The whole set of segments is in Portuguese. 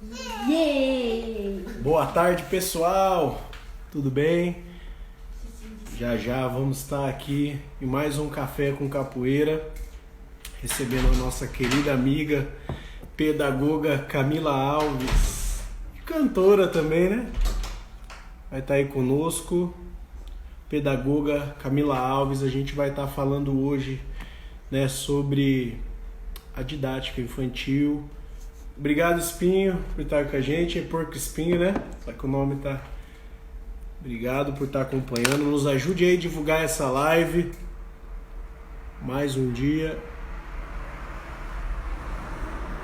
Yay! Boa tarde, pessoal. Tudo bem? Já já vamos estar aqui em mais um Café com Capoeira, recebendo a nossa querida amiga, pedagoga Camila Alves, cantora também, né? Vai estar aí conosco, pedagoga Camila Alves. A gente vai estar falando hoje, né, sobre a didática infantil. Obrigado, Espinho, por estar com a gente. É Porco Espinho, né? Só que o nome tá. Obrigado por estar acompanhando. Nos ajude aí a divulgar essa live. Mais um dia.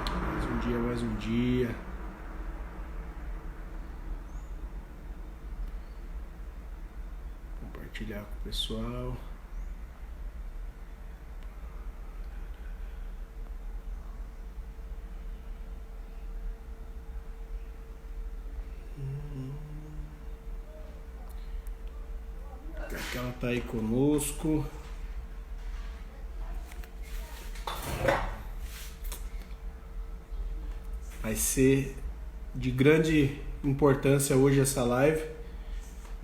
Mais um dia, mais um dia. Compartilhar com o pessoal. Ela tá aí conosco. Vai ser de grande importância hoje essa live,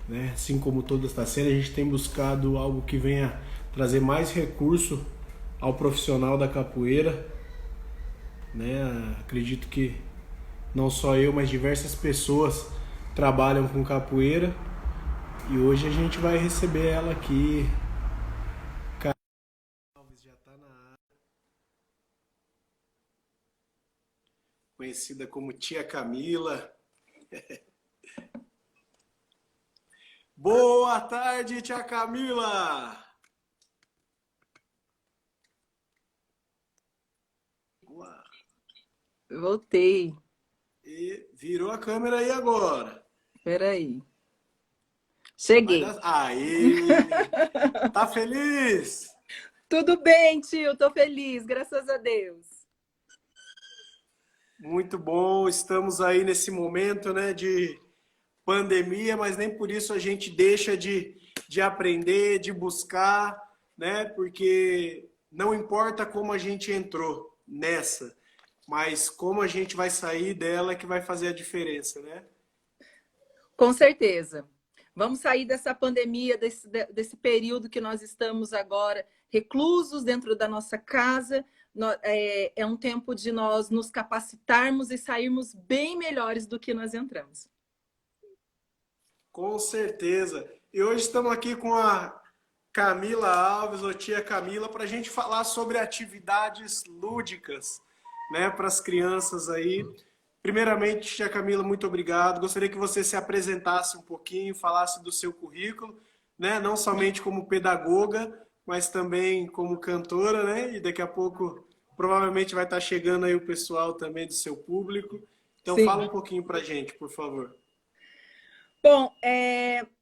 né? Assim como todas está sendo, a gente tem buscado algo que venha trazer mais recurso ao profissional da capoeira, né? Acredito que não só eu, mas diversas pessoas trabalham com capoeira e hoje a gente vai receber ela aqui. Alves já tá na área, conhecida como Tia Camila. Boa tarde, Tia Camila! Boa. Voltei. E virou a câmera aí agora. Peraí. Vai Cheguei. dar. Aí! Tá feliz? Tudo bem, tio? Tô feliz, graças a Deus. Muito bom. Estamos aí nesse momento, né, de pandemia, mas nem por isso a gente deixa de aprender, de buscar, né? Porque não importa como a gente entrou nessa, mas como a gente vai sair dela é que vai fazer a diferença, né? Com certeza. Vamos sair dessa pandemia, desse período que nós estamos agora reclusos dentro da nossa casa. É um tempo de nós nos capacitarmos e sairmos bem melhores do que nós entramos. Com certeza. E hoje estamos aqui com a Camila Alves, ou tia Camila, para a gente falar sobre atividades lúdicas, né, para as crianças aí. Primeiramente, tia Camila, muito obrigado. Gostaria que você se apresentasse um pouquinho, falasse do seu currículo, né, não somente como pedagoga, mas também como cantora, né, e daqui a pouco provavelmente vai estar chegando aí o pessoal também do seu público. Então, fala um Sim. pouquinho para a gente, por favor. Bom,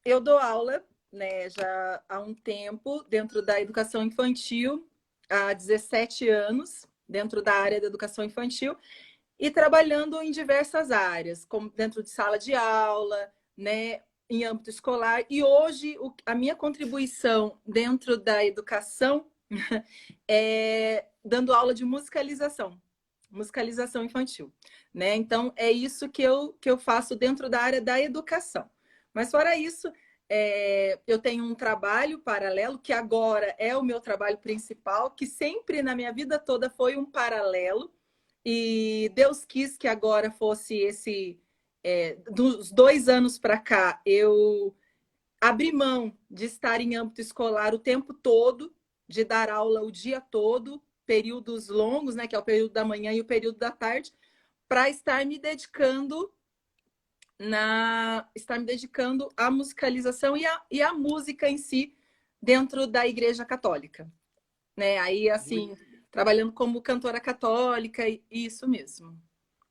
eu dou aula, né, já há um tempo dentro da educação infantil, há 17 anos, dentro da área da educação infantil, e trabalhando em diversas áreas, como dentro de sala de aula, né, em âmbito escolar. E hoje a minha contribuição dentro da educação é dando aula de musicalização infantil, né? Então é isso que eu faço dentro da área da educação. Mas fora isso, eu tenho um trabalho paralelo que agora é o meu trabalho principal, que sempre na minha vida toda foi um paralelo. E Deus quis que agora fosse dos 2 anos para cá, eu abri mão de estar em âmbito escolar o tempo todo, de dar aula o dia todo, períodos longos, né, que é o período da manhã e o período da tarde, para estar me dedicando à musicalização e à música em si dentro da Igreja Católica, né? Aí assim, Muito. trabalhando como cantora católica, e isso mesmo.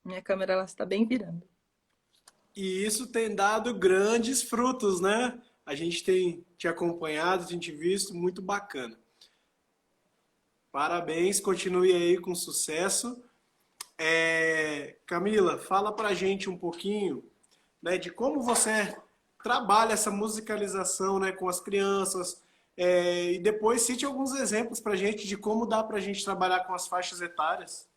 Minha câmera ela está bem virando. E isso tem dado grandes frutos, né? A gente tem te acompanhado, a gente visto, muito bacana. Parabéns, continue aí com sucesso. Camila, fala pra gente um pouquinho, né, de como você trabalha essa musicalização, né, com as crianças, e depois cite alguns exemplos pra gente de como dá pra gente trabalhar com as faixas etárias.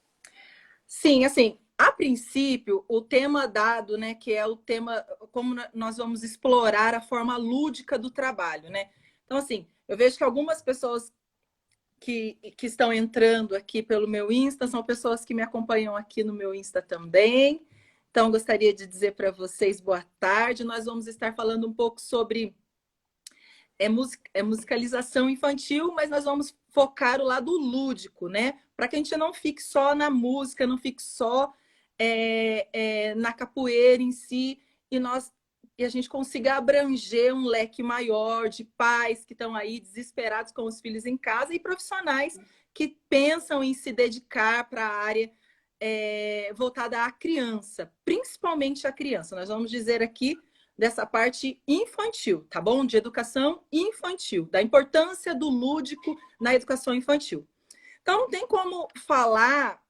Sim, assim, a princípio, o tema dado, né, que é o tema, como nós vamos explorar a forma lúdica do trabalho, né? Então, assim, eu vejo que algumas pessoas que estão entrando aqui pelo meu Insta são pessoas que me acompanham aqui no meu Insta também. Então, gostaria de dizer para vocês boa tarde. Nós vamos estar falando um pouco sobre musicalização infantil, mas nós vamos focar o lado lúdico, né? Para que a gente não fique só na música, não fique só na capoeira em si, e a gente consiga abranger um leque maior de pais que estão aí desesperados com os filhos em casa e profissionais que pensam em se dedicar para a área voltada à criança, principalmente à criança. Nós vamos dizer aqui dessa parte infantil, tá bom? De educação infantil, da importância do lúdico na educação infantil. Então, não tem como falar,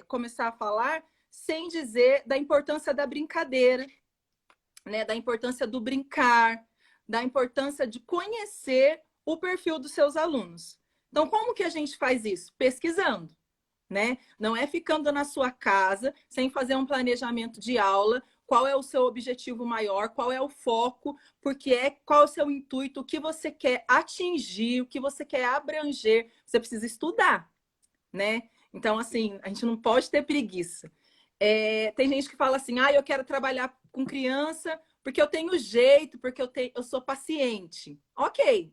começar a falar sem dizer da importância da brincadeira, né? Da importância do brincar, da importância de conhecer o perfil dos seus alunos. Então, como que a gente faz isso? Pesquisando, né? Não é ficando na sua casa, sem fazer um planejamento de aula, qual é o seu objetivo maior, qual é o foco, qual é o seu intuito, o que você quer atingir, o que você quer abranger. Você precisa estudar, né? Então, assim, a gente não pode ter preguiça. Tem gente que fala assim, eu quero trabalhar com criança porque eu tenho jeito, porque eu sou paciente. Ok,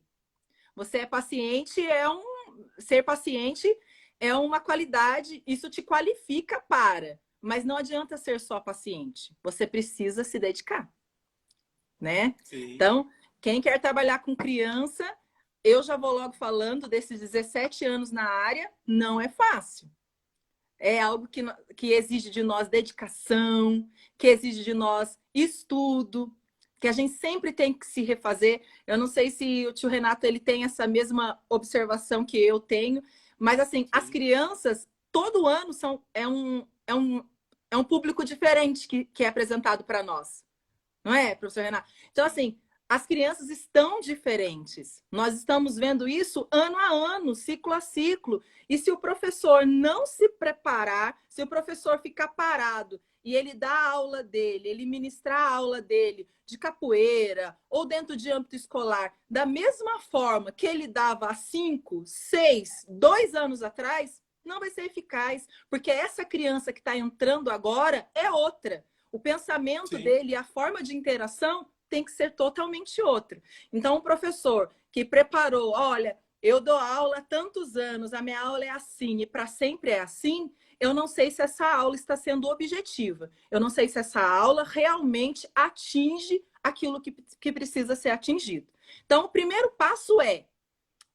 você é paciente, ser paciente é uma qualidade, isso te qualifica mas não adianta ser só paciente. Você precisa se dedicar, né? Sim. Então, quem quer trabalhar com criança, eu já vou logo falando desses 17 anos na área, não é fácil. É algo que exige de nós dedicação, que exige de nós estudo, que a gente sempre tem que se refazer. Eu não sei se o tio Renato ele tem essa mesma observação que eu tenho, mas assim, as crianças, todo ano é um público diferente que é apresentado para nós. Não é, professor Renato? Então, assim, as crianças estão diferentes. Nós estamos vendo isso ano a ano, ciclo a ciclo. E se o professor não se preparar, se o professor ficar parado e ele dá a aula dele, ele ministrar a aula dele de capoeira ou dentro de âmbito escolar, da mesma forma que ele dava há 5, 6, 2 anos atrás, não vai ser eficaz, porque essa criança que está entrando agora é outra. O pensamento dele, a forma de interação tem que ser totalmente outra. Então, o professor que preparou, olha, eu dou aula há tantos anos, a minha aula é assim e para sempre é assim, eu não sei se essa aula está sendo objetiva. Eu não sei se essa aula realmente atinge aquilo que precisa ser atingido. Então, o primeiro passo é,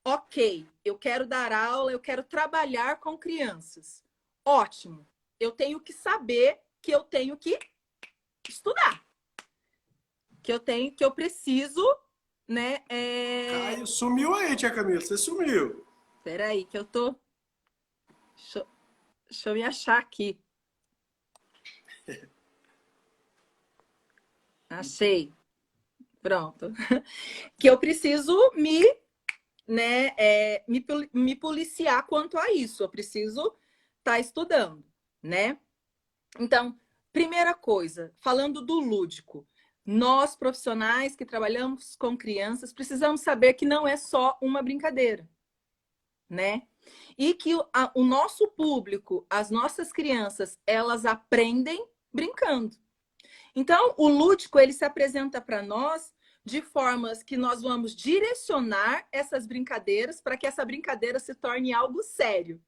ok, eu quero dar aula, eu quero trabalhar com crianças. Ótimo, eu tenho que saber que eu tenho que estudar. Que eu preciso, né? Caio, sumiu aí, tia Camila, você sumiu. Espera aí, que eu tô... Deixa eu me achar aqui. Achei. Pronto. Que eu preciso me policiar quanto a isso. Eu preciso estar estudando, né? Então, primeira coisa, falando do lúdico. Nós, profissionais que trabalhamos com crianças, precisamos saber que não é só uma brincadeira, né? E que o nosso público, as nossas crianças, elas aprendem brincando. Então, o lúdico, ele se apresenta para nós de formas que nós vamos direcionar essas brincadeiras para que essa brincadeira se torne algo sério.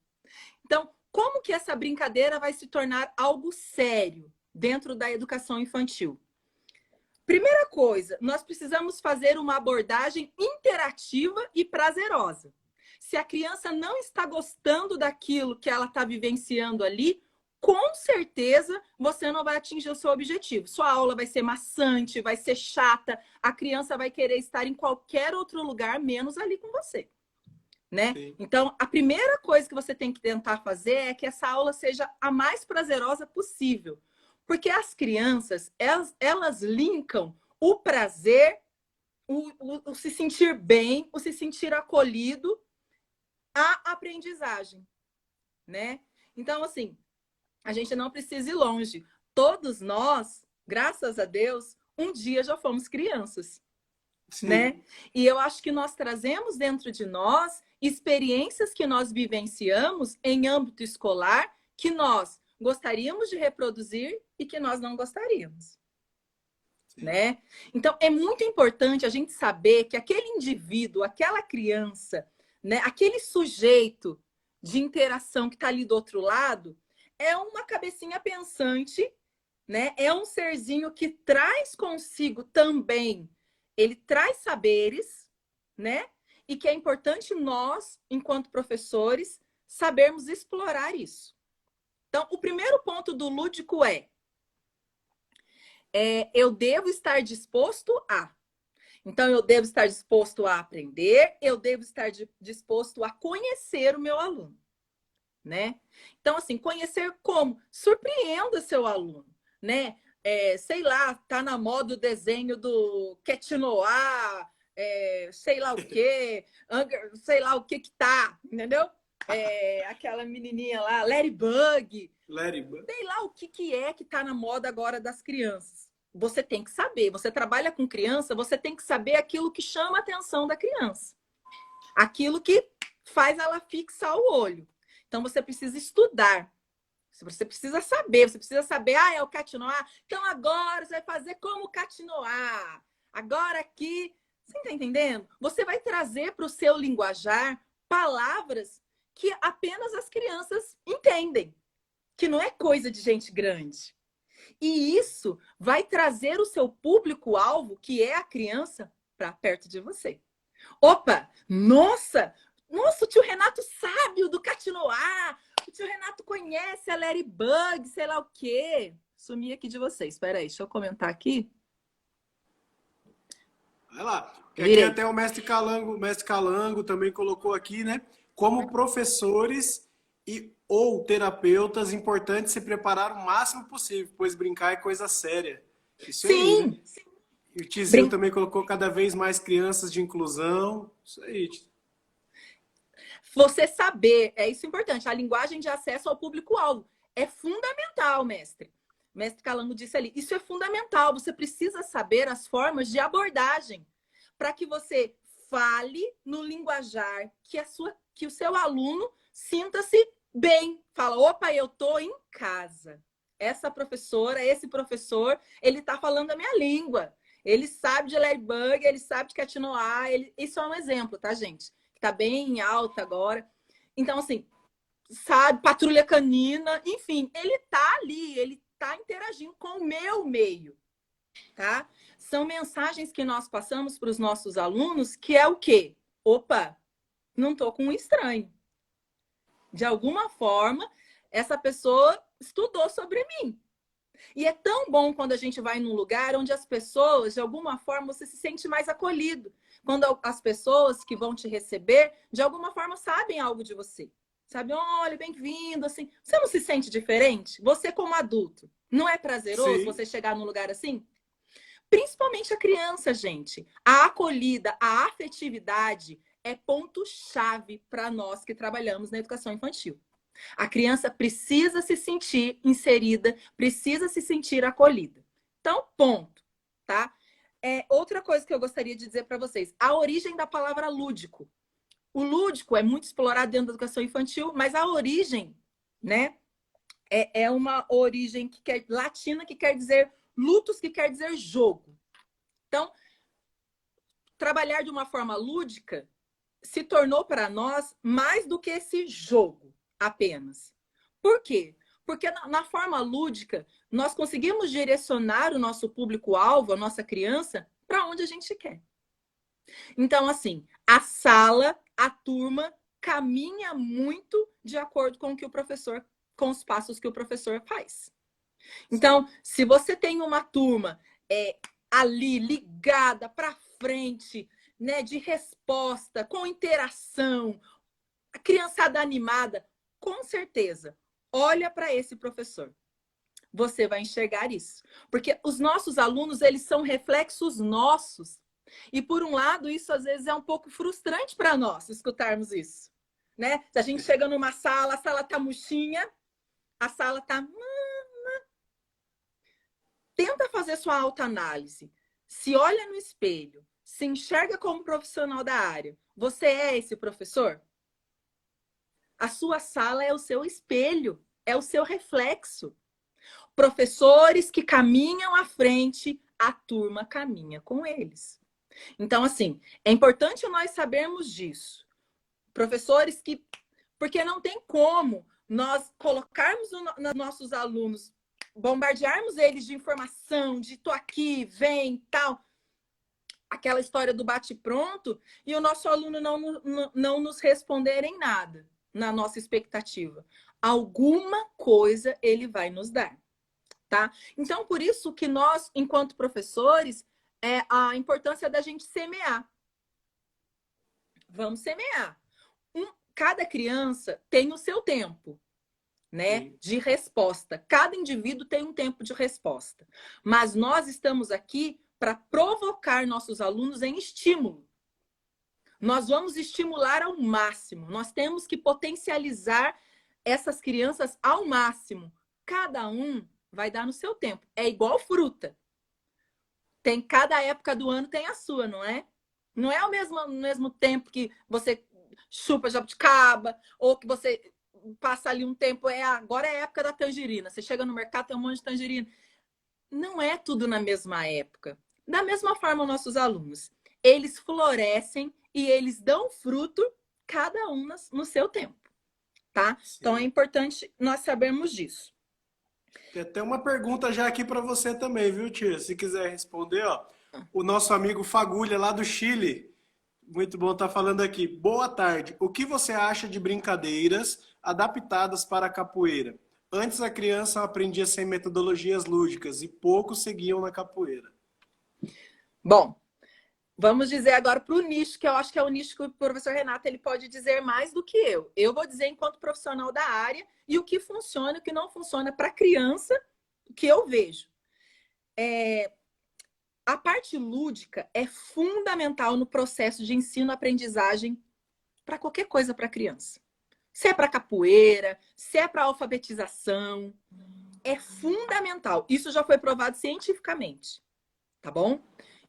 Então, como que essa brincadeira vai se tornar algo sério dentro da educação infantil? Primeira coisa, nós precisamos fazer uma abordagem interativa e prazerosa. Se a criança não está gostando daquilo que ela está vivenciando ali, com certeza você não vai atingir o seu objetivo. Sua aula vai ser maçante, vai ser chata, a criança vai querer estar em qualquer outro lugar, menos ali com você. Né? Então, a primeira coisa que você tem que tentar fazer é que essa aula seja a mais prazerosa possível. Porque as crianças, elas linkam o prazer, o se sentir bem, o se sentir acolhido à aprendizagem, né? Então, assim, A gente não precisa ir longe. Todos nós, graças a Deus, um dia já fomos crianças, né? E eu acho que nós trazemos dentro de nós experiências que nós vivenciamos em âmbito escolar que nós gostaríamos de reproduzir e que nós não gostaríamos, né? Então, é muito importante a gente saber que aquele indivíduo, aquela criança, né, aquele sujeito de interação que está ali do outro lado, é uma cabecinha pensante, né? É um serzinho que traz consigo também, ele traz saberes, né? E que é importante nós, enquanto professores, sabermos explorar isso. Então, o primeiro ponto do lúdico eu devo estar disposto a. Então, eu devo estar disposto a aprender, eu devo estar disposto a conhecer o meu aluno, né? Então, assim, conhecer como? Surpreenda seu aluno, né? Sei lá, tá na moda o desenho do Cat Noir, sei lá o quê, sei lá o que que tá, entendeu? Aquela menininha lá, Ladybug. Sei lá o que é que tá na moda agora das crianças. Você tem que saber. Você trabalha com criança, você tem que saber aquilo que chama a atenção da criança. Aquilo que faz ela fixar o olho. Então, você precisa estudar. Você precisa saber. Você precisa saber, é o Cat Noir? Então, agora você vai fazer como o Cat Noir. Agora aqui... Você está entendendo? Você vai trazer para o seu linguajar palavras que apenas as crianças entendem. Que não é coisa de gente grande. E isso vai trazer o seu público-alvo, que é a criança, para perto de você. Opa! Nossa, o tio Renato sabe o do Cat Noir. O tio Renato conhece a Ladybug, sei lá o quê. Sumi aqui de vocês. Espera aí, deixa eu comentar aqui. Vai lá. Aqui até o mestre Calango também colocou aqui, né? Como professores ou terapeutas, importante se preparar o máximo possível, pois brincar é coisa séria. Isso aí, né? E o Tizinho também colocou cada vez mais crianças de inclusão. Isso aí. Você saber, isso importante, a linguagem de acesso ao público-alvo. É fundamental, mestre. Mestre Calango disse ali, isso é fundamental. Você precisa saber as formas de abordagem para que você fale no linguajar que o seu aluno sinta-se bem. Fala, opa, eu tô em casa. Essa professora, esse professor, ele tá falando a minha língua. Ele sabe de Ladybug, ele sabe de Cat Noir. Isso é um exemplo, tá, gente? Que tá bem em alta agora. Então, assim, sabe, Patrulha Canina, enfim, ele tá ali, ele tá interagindo com o meu meio, tá? São mensagens que nós passamos para os nossos alunos, que é o quê? Opa, não tô com um estranho. De alguma forma, essa pessoa estudou sobre mim. E é tão bom quando a gente vai num lugar onde as pessoas, de alguma forma, você se sente mais acolhido. Quando as pessoas que vão te receber, de alguma forma, sabem algo de você. Sabe, olha, bem-vindo, assim. Você não se sente diferente? Você como adulto. Não é prazeroso você chegar num lugar assim? Principalmente a criança, gente. A acolhida, a afetividade é ponto-chave para nós que trabalhamos na educação infantil. A criança precisa se sentir inserida, precisa se sentir acolhida. Então, ponto, tá? Outra coisa que eu gostaria de dizer para vocês, a origem da palavra lúdico. O lúdico é muito explorado dentro da educação infantil, mas a origem, né, é uma origem latina que quer dizer lutus, que quer dizer jogo. Então, trabalhar de uma forma lúdica se tornou para nós mais do que esse jogo apenas. Por quê? Porque na forma lúdica, nós conseguimos direcionar o nosso público-alvo, a nossa criança, para onde a gente quer. Então, assim, a sala, a turma, caminha muito de acordo com o que o professor, com os passos que o professor faz. Então, se você tem uma turma ali ligada para frente, né, de resposta, com interação, a criançada animada, com certeza, olha para esse professor. Você vai enxergar isso. Porque os nossos alunos, eles são reflexos nossos. E, por um lado, isso às vezes é um pouco frustrante para nós escutarmos isso. Né? Se a gente chega numa sala, a sala está murchinha, A sala tá... Tenta fazer sua autoanálise. Se olha no espelho, se enxerga como profissional da área. Você é esse professor? A sua sala é o seu espelho, é o seu reflexo. Professores que caminham à frente, a turma caminha com eles. Então, assim, é importante nós sabermos disso. Professores que... Porque não tem como nós colocarmos nos nossos alunos, bombardearmos eles de informação, de tô aqui, vem, tal. Aquela história do bate-pronto e o nosso aluno não nos responder em nada na nossa expectativa. Alguma coisa ele vai nos dar, tá? Então, por isso que nós, enquanto professores, é a importância da gente semear. Vamos semear. Cada criança tem o seu tempo, né, de resposta. Cada indivíduo tem um tempo de resposta. Mas nós estamos aqui para provocar nossos alunos em estímulo. Nós vamos estimular ao máximo. Nós temos que potencializar essas crianças ao máximo. Cada um vai dar no seu tempo. É igual fruta. Tem cada época do ano tem a sua, não é? Não é ao mesmo tempo que você chupa jabuticaba ou que você passa ali um tempo, agora é a época da tangerina. Você chega no mercado, tem um monte de tangerina. Não é tudo na mesma época. Da mesma forma, nossos alunos, eles florescem e eles dão fruto, cada um no seu tempo, tá? Sim. Então, é importante nós sabermos disso. Tem até uma pergunta já aqui para você também, viu, tia? Se quiser responder, ó. O nosso amigo Fagulha, lá do Chile, muito bom estar falando aqui. Boa tarde. O que você acha de brincadeiras adaptadas para a capoeira? Antes a criança aprendia sem metodologias lúdicas e poucos seguiam na capoeira. Bom, vamos dizer agora para o nicho, que eu acho que é o nicho que o professor Renato ele pode dizer mais do que eu. Eu vou dizer enquanto profissional da área e o que funciona e o que não funciona para a criança, que eu vejo. A parte lúdica é fundamental no processo de ensino-aprendizagem para qualquer coisa para a criança. Se é para capoeira, se é para alfabetização, é fundamental. Isso já foi provado cientificamente, tá bom?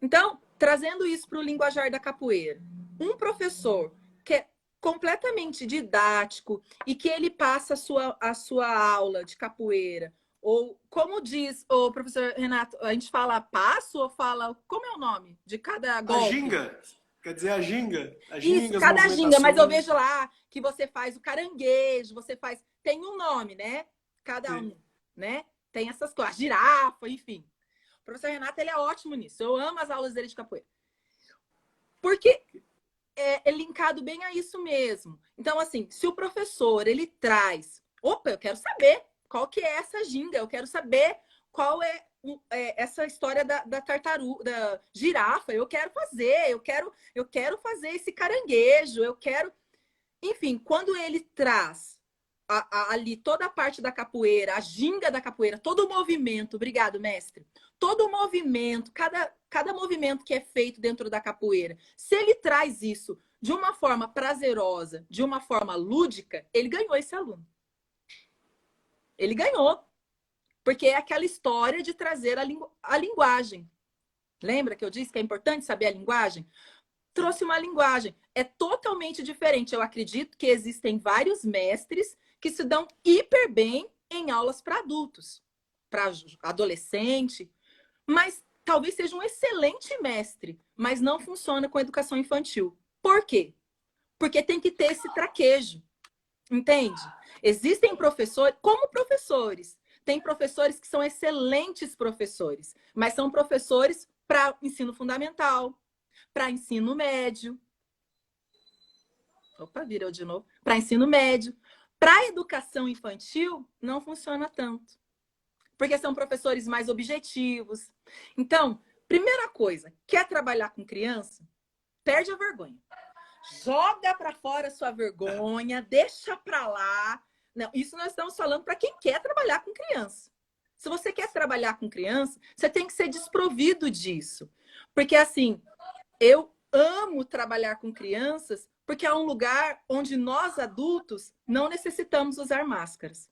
Então, trazendo isso para o linguajar da capoeira, um professor que é completamente didático e que ele passa a sua aula de capoeira, ou como diz o professor Renato, a gente fala passo ou fala, como é o nome de cada golpe? A ginga. Quer dizer, a ginga. Isso, cada ginga, mas eu vejo lá que você faz o caranguejo, você faz... Tem um nome, né? Cada um, né? Tem essas coisas, girafa, enfim. O professor Renato, ele é ótimo nisso. Eu amo as aulas dele de capoeira. Porque é linkado bem a isso mesmo. Então, assim, se o professor, ele traz... Opa, eu quero saber qual que é essa ginga, eu quero saber qual é essa história da tartaruga, da girafa, eu quero fazer, eu quero fazer esse caranguejo, eu quero... Enfim, quando ele traz ali toda a parte da capoeira, a ginga da capoeira, todo o movimento, obrigado, mestre, todo o movimento, cada movimento que é feito dentro da capoeira, se ele traz isso de uma forma prazerosa, de uma forma lúdica, ele ganhou esse aluno. Ele ganhou. Porque é aquela história de trazer a linguagem. Lembra que eu disse que é importante saber a linguagem? Trouxe uma linguagem. É totalmente diferente. Eu acredito que existem vários mestres que se dão hiper bem em aulas para adultos, para adolescente, mas talvez seja um excelente mestre, mas não funciona com educação infantil. Por quê? Porque tem que ter esse traquejo. Entende? Existem professores, como professores. Tem professores que são excelentes professores, mas são professores para ensino fundamental, para ensino médio. Opa, virou de novo. Para ensino médio. Para educação infantil, não funciona tanto. Porque são professores mais objetivos. Então, primeira coisa, quer trabalhar com criança? Perde a vergonha. Joga para fora a sua vergonha, deixa para lá. Não, isso nós estamos falando para quem quer trabalhar com criança. Se você quer trabalhar com criança, você tem que ser desprovido disso. Porque, assim, eu amo trabalhar com crianças porque é um lugar onde nós, adultos, não necessitamos usar máscaras.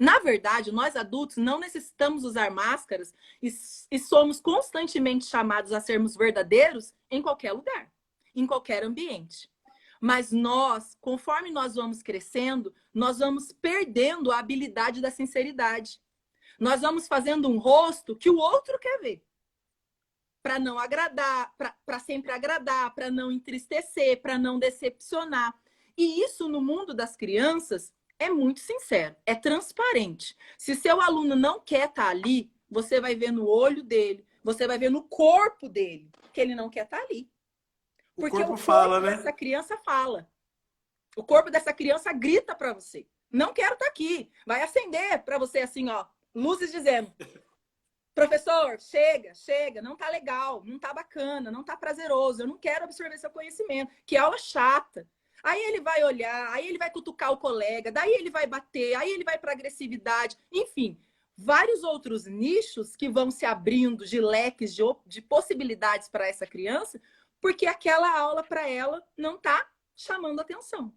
Na verdade, nós adultos não necessitamos usar máscaras e somos constantemente chamados a sermos verdadeiros em qualquer lugar, em qualquer ambiente. Mas nós, conforme nós vamos crescendo, nós vamos perdendo a habilidade da sinceridade. Nós vamos fazendo um rosto que o outro quer ver. Para não agradar, para sempre agradar, para não entristecer, para não decepcionar. E isso no mundo das crianças é muito sincero, é transparente. Se seu aluno não quer estar ali, você vai ver no olho dele, você vai ver no corpo dele que ele não quer estar ali. Porque o corpo dessa criança fala. O corpo dessa criança grita para você. Não quero estar aqui. Vai acender para você assim, ó, luzes dizendo: professor, chega, não tá legal, não tá bacana, não tá prazeroso, eu não quero absorver seu conhecimento, que aula chata. Aí ele vai olhar, aí ele vai cutucar o colega, daí ele vai bater, aí ele vai para agressividade, enfim, vários outros nichos que vão se abrindo de leques de possibilidades para essa criança, porque aquela aula para ela não tá chamando atenção.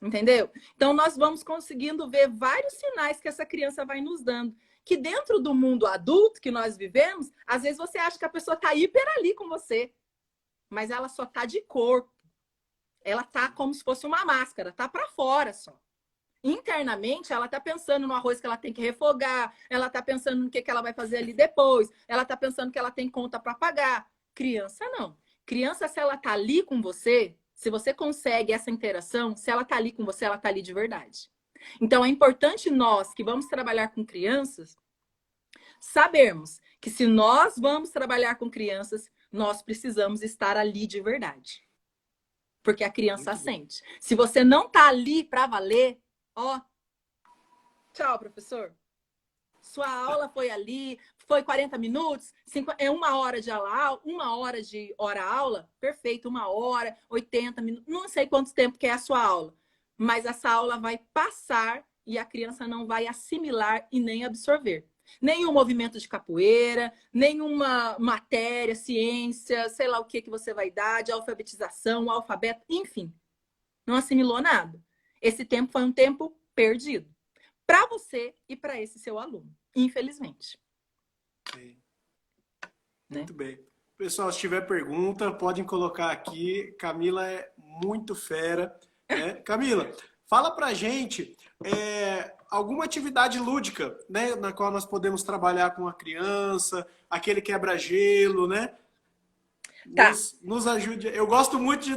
Entendeu? Então, nós vamos conseguindo ver vários sinais que essa criança vai nos dando. Que dentro do mundo adulto que nós vivemos, às vezes você acha que a pessoa está hiper ali com você, mas ela só está de corpo. Ela está como se fosse uma máscara, está para fora só. Internamente, ela está pensando no arroz que ela tem que refogar, ela está pensando no que ela vai fazer ali depois, ela está pensando que ela tem conta para pagar. Criança, não. Criança, se ela está ali com você, se você consegue essa interação, se ela está ali com você, ela está ali de verdade. Então, é importante nós que vamos trabalhar com crianças, sabermos que se nós vamos trabalhar com crianças, nós precisamos estar ali de verdade. Porque a criança sente. Se você não está ali para valer, ó, tchau, professor. Sua aula foi ali, foi 40 minutos, é 1 hora de aula, 1 hora de hora-aula, perfeito, 1 hora, 80 minutos, não sei quanto tempo que é a sua aula. Mas essa aula vai passar e a criança não vai assimilar e nem absorver. Nenhum movimento de capoeira, nenhuma matéria, ciência, sei lá o que você vai dar, de alfabetização, alfabeto, enfim. Não assimilou nada. Esse tempo foi um tempo perdido. Para você e para esse seu aluno, infelizmente. Sim. Muito bem. Pessoal, se tiver pergunta, podem colocar aqui. Camila é muito fera. Né? Camila, fala pra gente alguma atividade lúdica, né, na qual nós podemos trabalhar com a criança, aquele quebra-gelo, né? Tá. Nos ajude. Eu gosto muito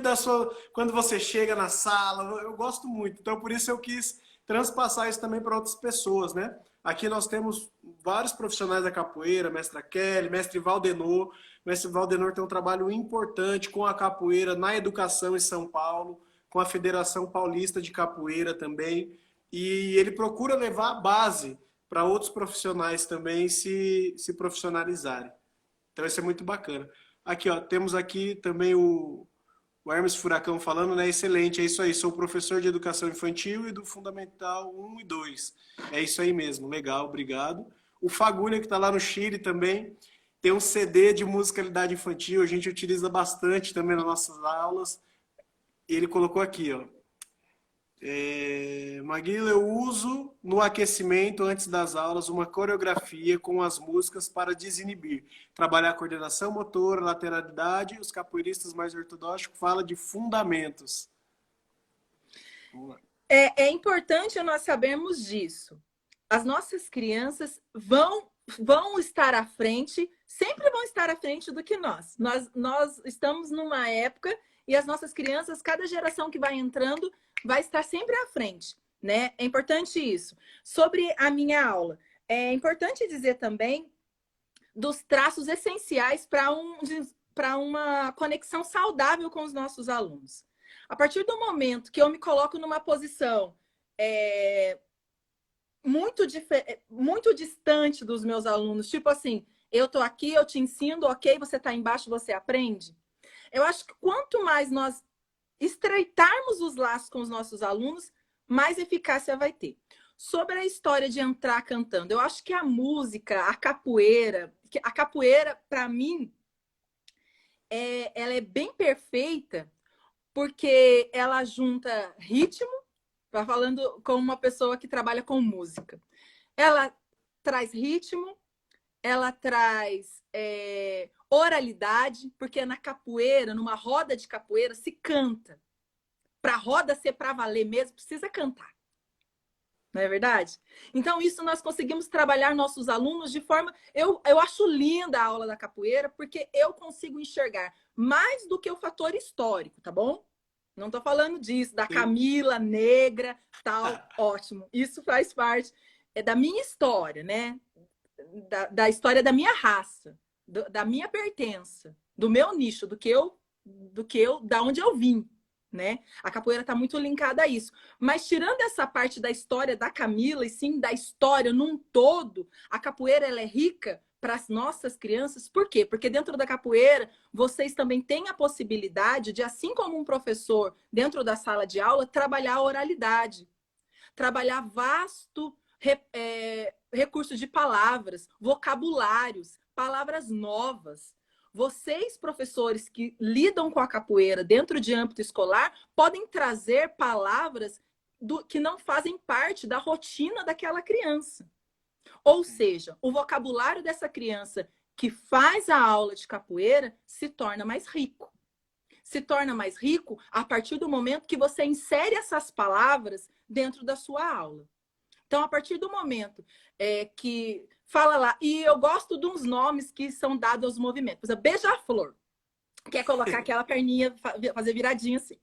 quando você chega na sala, eu gosto muito. Então, por isso eu quis transpassar isso também para outras pessoas, né? Aqui nós temos vários profissionais da capoeira, mestra Kelly, mestre Valdenor. Mestre Valdenor tem um trabalho importante com a capoeira na educação em São Paulo, com a Federação Paulista de Capoeira também. E ele procura levar a base para outros profissionais também se profissionalizarem. Então, isso é muito bacana. Aqui, ó, temos aqui também o Hermes Furacão falando, né? Excelente, é isso aí. Sou professor de educação infantil e do Fundamental 1 e 2. É isso aí mesmo, legal, obrigado. O Fagulha, que está lá no Chile também, tem um CD de musicalidade infantil, a gente utiliza bastante também nas nossas aulas. Ele colocou aqui, ó. Maguila, eu uso no aquecimento antes das aulas uma coreografia com as músicas para desinibir. Trabalhar a coordenação motora, lateralidade. Os capoeiristas mais ortodoxos falam de fundamentos. É importante nós sabermos disso. As nossas crianças vão estar à frente, sempre vão estar à frente do que nós. Nós estamos numa época e as nossas crianças, cada geração que vai entrando, vai estar sempre à frente, né? É importante isso. Sobre a minha aula, é importante dizer também dos traços essenciais para uma conexão saudável com os nossos alunos. A partir do momento que eu me coloco numa posição muito distante dos meus alunos, tipo assim, eu tô aqui, eu te ensino, ok, você tá embaixo, você aprende. Eu acho que quanto mais nós estreitarmos os laços com os nossos alunos, mais eficácia vai ter. Sobre a história de entrar cantando, eu acho que a música, a capoeira, para mim, ela é bem perfeita, porque ela junta ritmo, falando com uma pessoa que trabalha com música. Ela traz ritmo, ela traz oralidade, porque na capoeira, numa roda de capoeira, se canta. Para a roda ser para valer mesmo, precisa cantar. Não é verdade? Então, isso nós conseguimos trabalhar nossos alunos de forma... Eu acho linda a aula da capoeira, porque eu consigo enxergar mais do que o fator histórico, tá bom? Não estou falando disso, da Camila, negra, tal, ótimo. Isso faz parte da minha história, né? Da história da minha raça, da minha pertença, do meu nicho, da onde eu vim. Né? A capoeira está muito linkada a isso. Mas tirando essa parte da história da Camila, e sim da história num todo, a capoeira ela é rica para as nossas crianças. Por quê? Porque dentro da capoeira, vocês também têm a possibilidade de, assim como um professor dentro da sala de aula, trabalhar a oralidade. Trabalhar vasto recurso de palavras, vocabulários, palavras novas. Vocês, professores que lidam com a capoeira dentro de âmbito escolar, podem trazer palavras que não fazem parte da rotina daquela criança. Ou seja, o vocabulário dessa criança que faz a aula de capoeira se torna mais rico. Se torna mais rico a partir do momento que você insere essas palavras dentro da sua aula. Então, a partir do momento que fala lá, e eu gosto de uns nomes que são dados aos movimentos. Por exemplo, beija-flor. Quer colocar aquela perninha, fazer viradinha assim.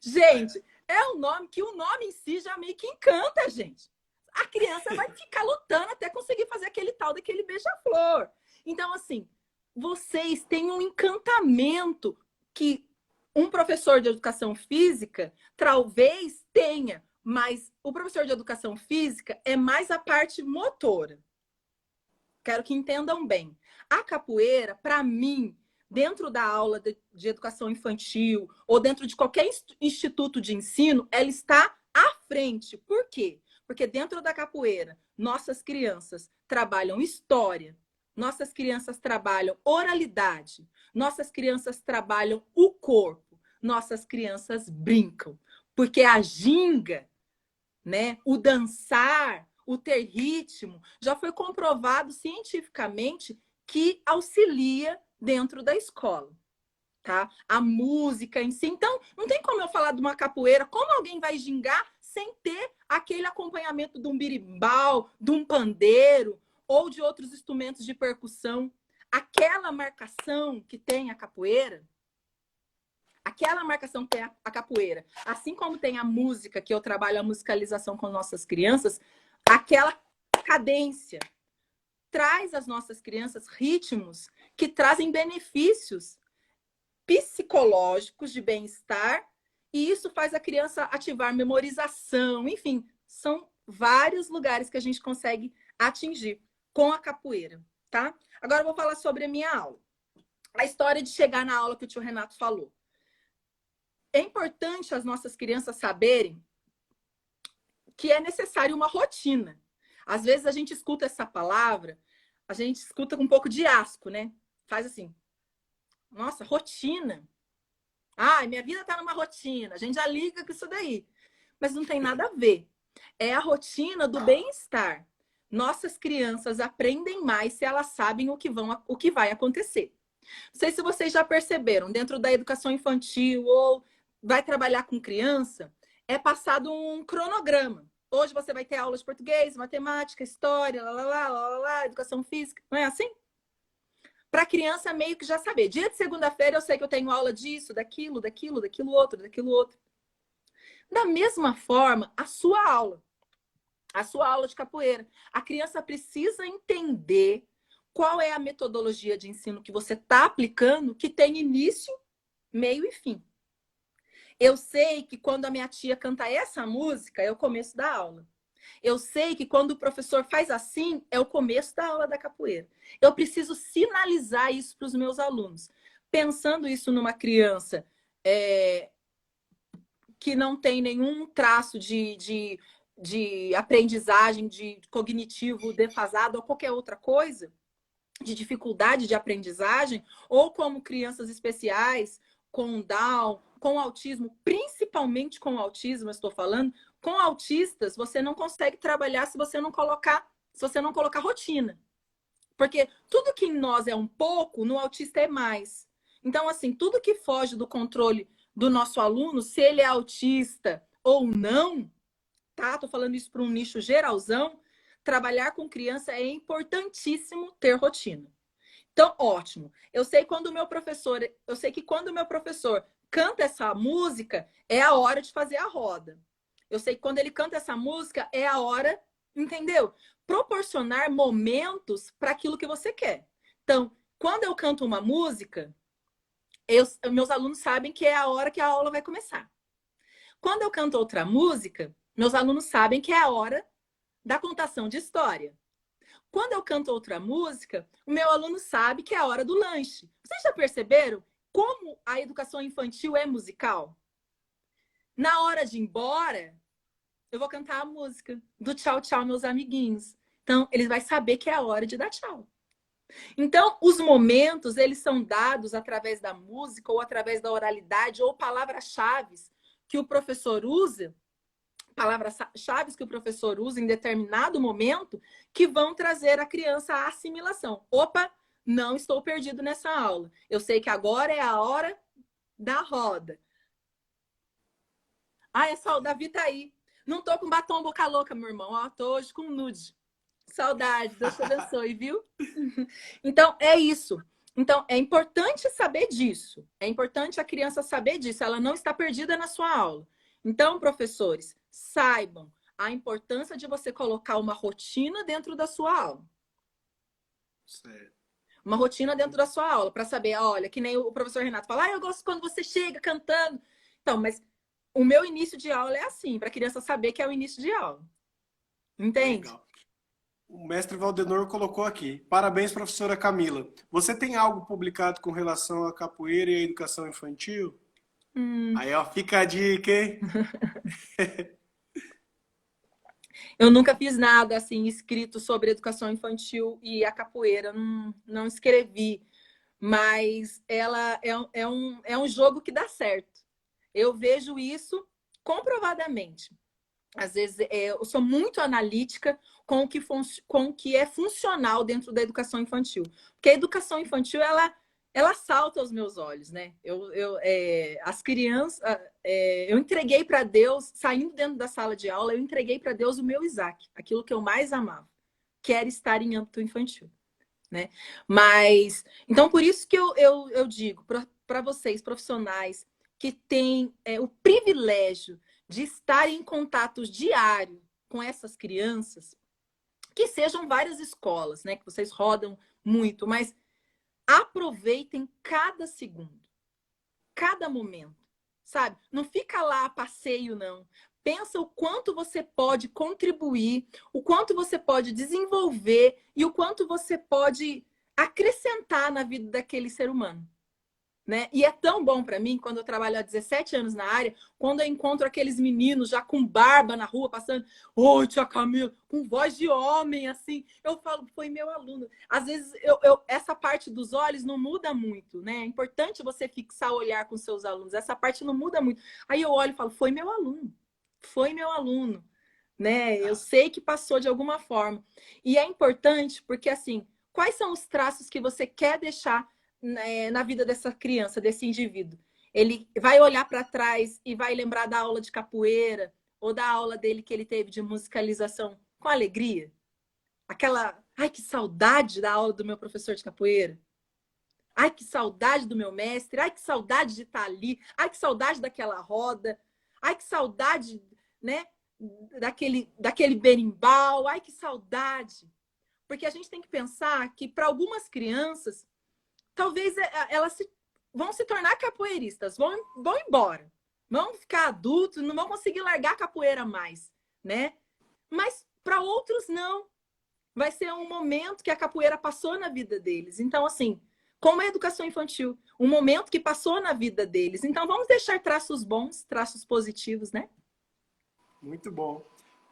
Gente, é um nome que o nome em si já meio que encanta a gente. A criança vai ficar lutando até conseguir fazer aquele tal daquele beija-flor. Então, assim, vocês têm um encantamento que um professor de educação física talvez tenha, mas o professor de educação física é mais a parte motora. Quero que entendam bem. A capoeira, para mim, dentro da aula de educação infantil ou dentro de qualquer instituto de ensino, ela está à frente. Por quê? Porque dentro da capoeira, nossas crianças trabalham história, nossas crianças trabalham oralidade, nossas crianças trabalham o corpo, nossas crianças brincam. Porque a ginga, né, o dançar, o ter ritmo, já foi comprovado cientificamente que auxilia dentro da escola. Tá? A música em si. Então, não tem como eu falar de uma capoeira, como alguém vai gingar sem ter aquele acompanhamento de um birimbau, de um pandeiro ou de outros instrumentos de percussão. Aquela marcação que tem a capoeira, assim como tem a música, que eu trabalho a musicalização com nossas crianças, aquela cadência traz às nossas crianças ritmos que trazem benefícios psicológicos de bem-estar, e isso faz a criança ativar memorização, enfim, são vários lugares que a gente consegue atingir com a capoeira, tá? Agora eu vou falar sobre a minha aula. A história de chegar na aula que o tio Renato falou. É importante as nossas crianças saberem que é necessário uma rotina. Às vezes a gente escuta essa palavra, a gente escuta com um pouco de asco, né? Faz assim. Nossa, rotina. Ah, minha vida tá numa rotina. A gente já liga com isso daí. Mas não tem nada a ver. É a rotina do bem-estar. Nossas crianças aprendem mais se elas sabem o que vai acontecer. Não sei se vocês já perceberam, dentro da educação infantil ou vai trabalhar com criança, é passado um cronograma. Hoje você vai ter aula de português, matemática, história, educação física. Não é assim? Para a criança meio que já saber. Dia de segunda-feira eu sei que eu tenho aula disso, daquilo outro. Da mesma forma, a sua aula de capoeira. A criança precisa entender qual é a metodologia de ensino que você está aplicando, que tem início, meio e fim. Eu sei que quando a minha tia canta essa música, é o começo da aula. Eu sei que quando o professor faz assim, é o começo da aula da capoeira. Eu preciso sinalizar isso para os meus alunos. Pensando isso numa criança que não tem nenhum traço de aprendizagem, de cognitivo defasado ou qualquer outra coisa, de dificuldade de aprendizagem, ou como crianças especiais, com Down, com autismo, principalmente com autismo, eu estou falando, com autistas, você não consegue trabalhar se você não colocar se você não colocar rotina. Porque tudo que em nós é um pouco, no autista é mais. Então, assim, tudo que foge do controle do nosso aluno, se ele é autista ou não, tá? Tô falando isso para um nicho geralzão. Trabalhar com criança é importantíssimo ter rotina. Então, ótimo. Eu sei que quando o meu professor canta essa música, é a hora de fazer a roda. Eu sei que quando ele canta essa música, é a hora, entendeu? Proporcionar momentos para aquilo que você quer. Então, quando eu canto uma música, meus alunos sabem que é a hora que a aula vai começar. Quando eu canto outra música, meus alunos sabem que é a hora da contação de história. Quando eu canto outra música, o meu aluno sabe que é a hora do lanche. Vocês já perceberam como a educação infantil é musical? Na hora de ir embora, eu vou cantar a música do tchau, tchau, meus amiguinhos. Então, ele vai saber que é a hora de dar tchau. Então, os momentos, eles são dados através da música ou através da oralidade ou palavras-chave que o professor usa, palavras-chave que o professor usa em determinado momento, que vão trazer à criança a assimilação. Opa, não estou perdido nessa aula. Eu sei que agora é a hora da roda. Ah, o Davi tá aí. Não tô com batom boca louca, meu irmão. Ó, tô hoje com nude. Saudade, Deus te abençoe, viu? Então, é isso. Então, é importante saber disso. É importante a criança saber disso. Ela não está perdida na sua aula. Então, professores, saibam a importância de você colocar uma rotina dentro da sua aula. Certo. Uma rotina dentro da sua aula, para saber, olha, que nem o professor Renato fala, eu gosto quando você chega cantando. Então, mas o meu início de aula é assim, para a criança saber que é o início de aula. Entende? Legal. O mestre Valdenor colocou aqui. Parabéns, professora Camila. Você tem algo publicado com relação à capoeira e à educação infantil? Aí, ó, fica a dica, hein? Eu nunca fiz nada assim escrito sobre educação infantil e a capoeira, não escrevi, mas ela é um jogo que dá certo. Eu vejo isso comprovadamente. Às vezes eu sou muito analítica com o que é funcional dentro da educação infantil. Porque a educação infantil, ela salta aos meus olhos, né? As crianças, eu entreguei para Deus, saindo dentro da sala de aula, eu entreguei para Deus o meu Isaac, aquilo que eu mais amava, que era estar em âmbito infantil, né? Mas, então, por isso que eu digo para vocês, profissionais, que têm o privilégio de estar em contato diário com essas crianças, que sejam várias escolas, né? Que vocês rodam muito, mas aproveitem cada segundo, cada momento, sabe? Não fica lá a passeio, não. Pensa o quanto você pode contribuir, o quanto você pode desenvolver e o quanto você pode acrescentar na vida daquele ser humano. Né? E é tão bom para mim, quando eu trabalho há 17 anos na área, quando eu encontro aqueles meninos já com barba na rua, passando, oi, tia Camila, com voz de homem, assim, eu falo, foi meu aluno. Às vezes, essa parte dos olhos não muda muito, né? É importante você fixar o olhar com seus alunos, essa parte não muda muito. Aí eu olho e falo, foi meu aluno, né? Eu sei que passou de alguma forma. E é importante porque, assim, quais são os traços que você quer deixar na vida dessa criança, desse indivíduo? Ele vai olhar para trás e vai lembrar da aula de capoeira ou da aula dele que ele teve de musicalização com alegria? Aquela, ai, que saudade da aula do meu professor de capoeira. Ai, que saudade do meu mestre. Ai, que saudade de estar ali. Ai, que saudade daquela roda. Ai, que saudade, né, daquele berimbau. Ai, que saudade. Porque a gente tem que pensar que para algumas crianças talvez elas vão se tornar capoeiristas, vão embora, vão ficar adultos, não vão conseguir largar a capoeira mais, né? Mas para outros não. Vai ser um momento que a capoeira passou na vida deles. Então, assim, como a educação infantil, um momento que passou na vida deles. Então, vamos deixar traços bons, traços positivos, né? Muito bom.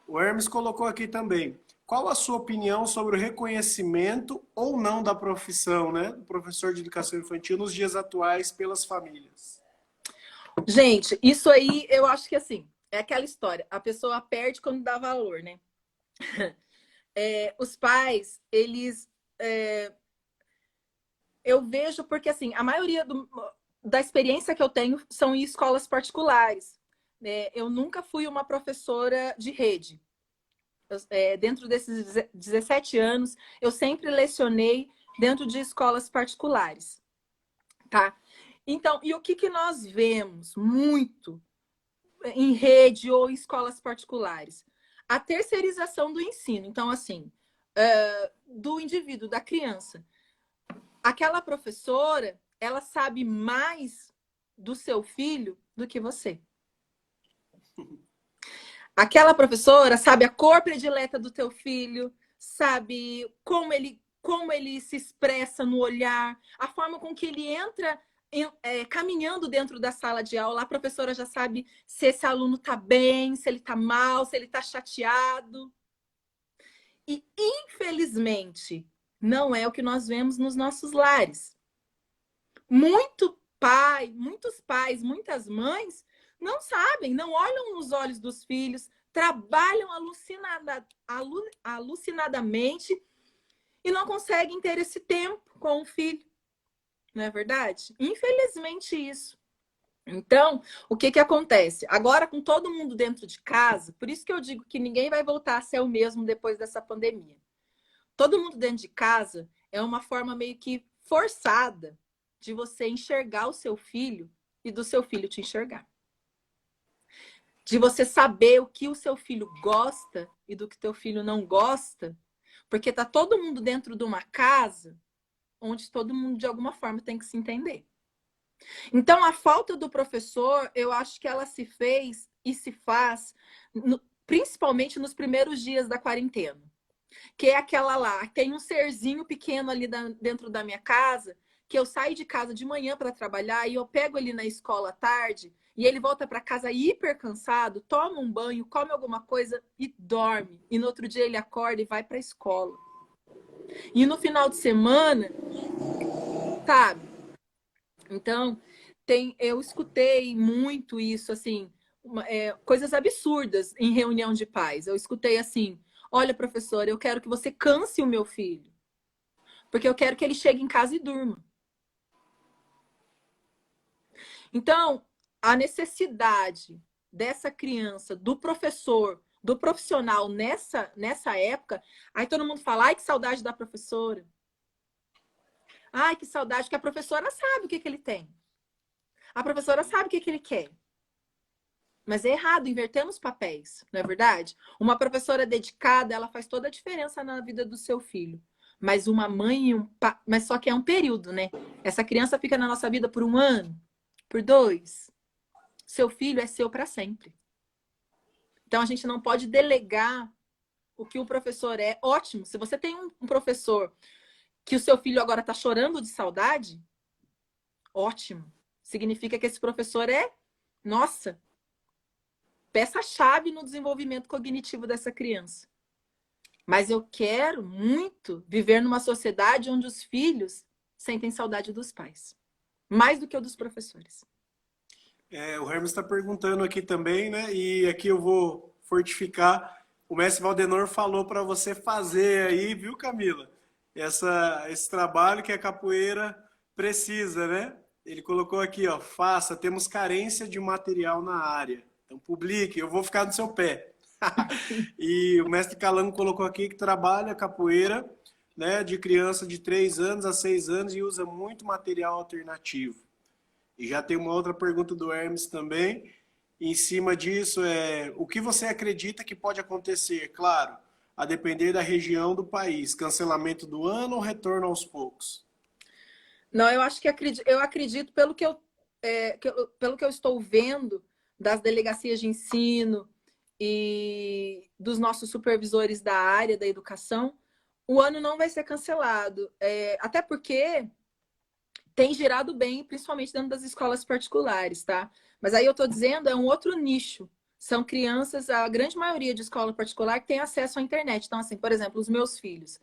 O Hermes colocou aqui também. Qual a sua opinião sobre o reconhecimento ou não da profissão, né, do professor de educação infantil nos dias atuais pelas famílias? Gente, isso aí eu acho que assim, é aquela história, a pessoa perde quando dá valor, né? os pais, eles... eu vejo porque, assim, a maioria da experiência que eu tenho são em escolas particulares. Eu nunca fui uma professora de rede. Dentro desses 17 anos, eu sempre lecionei dentro de escolas particulares, tá? Então, e o que nós vemos muito em rede ou em escolas particulares? A terceirização do ensino. Então, assim, do indivíduo, da criança. Aquela professora, ela sabe mais do seu filho do que você. Aquela professora sabe a cor predileta do teu filho, sabe como ele se expressa no olhar, a forma com que ele entra caminhando dentro da sala de aula. A professora já sabe se esse aluno está bem, se ele está mal, se ele está chateado. E, infelizmente, não é o que nós vemos nos nossos lares. Muitos pais, muitas mães não sabem, não olham nos olhos dos filhos, trabalham alucinadamente e não conseguem ter esse tempo com o filho. Não é verdade? Infelizmente isso. Então, o que acontece? Agora, com todo mundo dentro de casa, por isso que eu digo que ninguém vai voltar a ser o mesmo depois dessa pandemia. Todo mundo dentro de casa é uma forma meio que forçada de você enxergar o seu filho e do seu filho te enxergar. De você saber o que o seu filho gosta e do que teu filho não gosta, porque tá todo mundo dentro de uma casa onde todo mundo de alguma forma tem que se entender. Então, a falta do professor, eu acho que ela se fez e se faz, principalmente nos primeiros dias da quarentena. Que é aquela lá, tem um serzinho pequeno ali dentro da minha casa, que eu saio de casa de manhã para trabalhar e eu pego ele na escola à tarde e ele volta para casa hiper cansado, toma um banho, come alguma coisa e dorme. E no outro dia ele acorda e vai para a escola. E no final de semana, sabe? Então, eu escutei muito isso, assim, coisas absurdas em reunião de pais. Eu escutei assim: olha, professora, eu quero que você canse o meu filho, porque eu quero que ele chegue em casa e durma. Então, a necessidade dessa criança, do professor, do profissional nessa época, aí todo mundo fala: ai, que saudade da professora. Ai, que saudade, que a professora sabe o que ele tem. A professora sabe o que ele quer. Mas é errado, invertemos papéis, não é verdade? Uma professora dedicada, ela faz toda a diferença na vida do seu filho. Mas uma mãe mas só que é um período, né? Essa criança fica na nossa vida por 1 ano, por 2. Seu filho é seu para sempre. Então a gente não pode delegar o que o professor é. Ótimo, se você tem um professor que o seu filho agora está chorando de saudade, ótimo. Significa que esse professor nossa, peça-chave no desenvolvimento cognitivo dessa criança. Mas eu quero muito viver numa sociedade onde os filhos sentem saudade dos pais. Mais do que o dos professores. O Hermes está perguntando aqui também, né? E aqui eu vou fortificar. O mestre Valdenor falou para você fazer aí, viu, Camila? Esse trabalho que a capoeira precisa, né? Ele colocou aqui, ó, faça, temos carência de material na área. Então publique, eu vou ficar no seu pé. E o mestre Calango colocou aqui que trabalha capoeira, né, de criança de 3 anos a 6 anos e usa muito material alternativo. E já tem uma outra pergunta do Hermes também. Em cima disso, o que você acredita que pode acontecer? Claro, a depender da região do país. Cancelamento do ano ou retorno aos poucos? Não, eu acredito pelo que eu estou vendo das delegacias de ensino e dos nossos supervisores da área da educação, o ano não vai ser cancelado. Até porque tem girado bem, principalmente dentro das escolas particulares, tá? Mas aí eu estou dizendo, é um outro nicho. São crianças, a grande maioria de escola particular que tem acesso à internet. Então, assim, por exemplo, os meus filhos.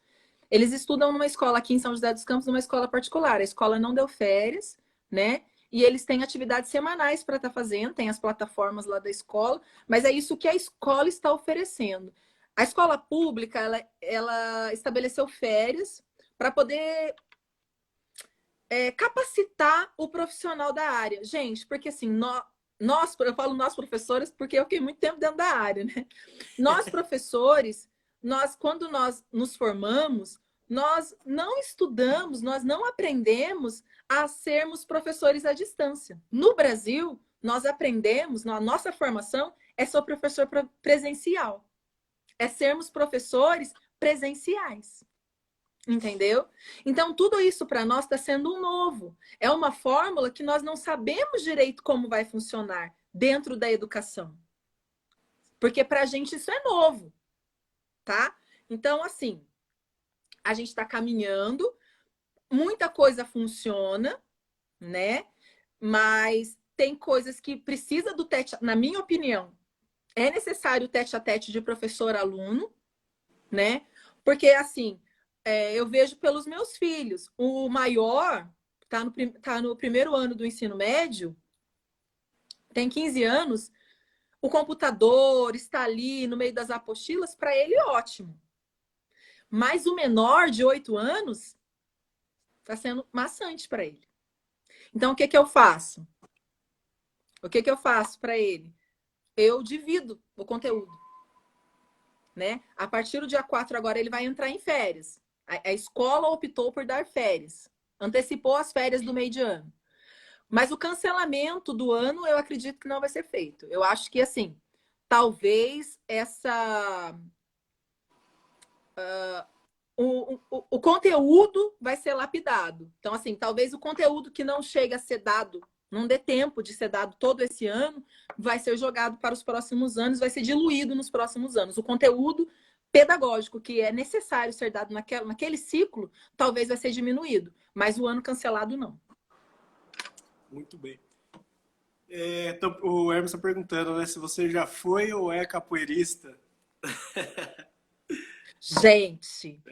Eles estudam numa escola aqui em São José dos Campos, numa escola particular. A escola não deu férias, né? E eles têm atividades semanais para estar fazendo, tem as plataformas lá da escola, mas é isso que a escola está oferecendo. A escola pública, ela estabeleceu férias para poder capacitar o profissional da área. Gente, porque assim, nós, eu falo nós professores porque eu fiquei muito tempo dentro da área, né? Nós professores, quando nós nos formamos, nós não estudamos, nós não aprendemos a sermos professores à distância. No Brasil, nós aprendemos, na nossa formação, é ser professor presencial. É sermos professores presenciais. Entendeu? Então, tudo isso para nós está sendo um novo. É uma fórmula que nós não sabemos direito como vai funcionar dentro da educação. Porque para a gente isso é novo, tá? Então, assim, a gente está caminhando, muita coisa funciona, né? Mas tem coisas que precisa do tete, na minha opinião, é necessário o tete-a-tete de professor-aluno, né? Porque, assim, eu vejo pelos meus filhos. O maior tá no primeiro ano do ensino médio, tem 15 anos, o computador está ali no meio das apostilas, para ele ótimo. Mas o menor, de 8 anos, está sendo maçante para ele. Então, o que eu faço? O que eu faço para ele? Eu divido o conteúdo. Né? A partir do dia 4 agora, ele vai entrar em férias. A escola optou por dar férias. Antecipou as férias do meio de ano. Mas o cancelamento do ano, eu acredito que não vai ser feito. Eu acho que, assim, talvez o conteúdo vai ser lapidado. Então, assim, talvez o conteúdo que não chega a ser dado, não dê tempo de ser dado todo esse ano, vai ser jogado para os próximos anos, vai ser diluído nos próximos anos. O conteúdo pedagógico que é necessário ser dado naquele ciclo, talvez vai ser diminuído, mas o ano cancelado não. Muito bem. O Hermes está perguntando, né, se você já foi ou é capoeirista. Gente,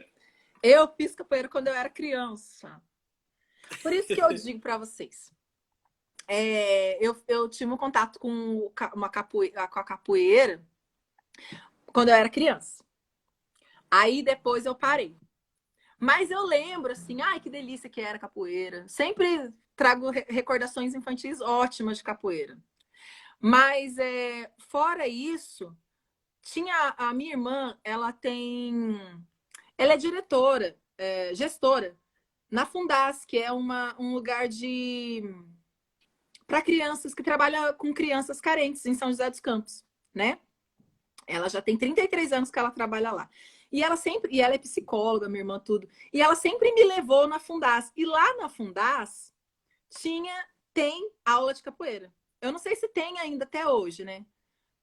eu fiz capoeira quando eu era criança. Por isso que eu digo para vocês. Eu tive um contato com a capoeira quando eu era criança. Aí depois eu parei. Mas eu lembro, assim, ai, que delícia que era capoeira. Sempre trago recordações infantis ótimas de capoeira. Mas, fora isso, tinha a minha irmã, ela é diretora, gestora, na Fundas, que é um lugar para crianças, que trabalha com crianças carentes em São José dos Campos, né? Ela já tem 33 anos que ela trabalha lá. E ela é psicóloga, minha irmã, tudo. E ela sempre me levou na Fundas. E lá na Fundas tem aula de capoeira. Eu não sei se tem ainda até hoje, né?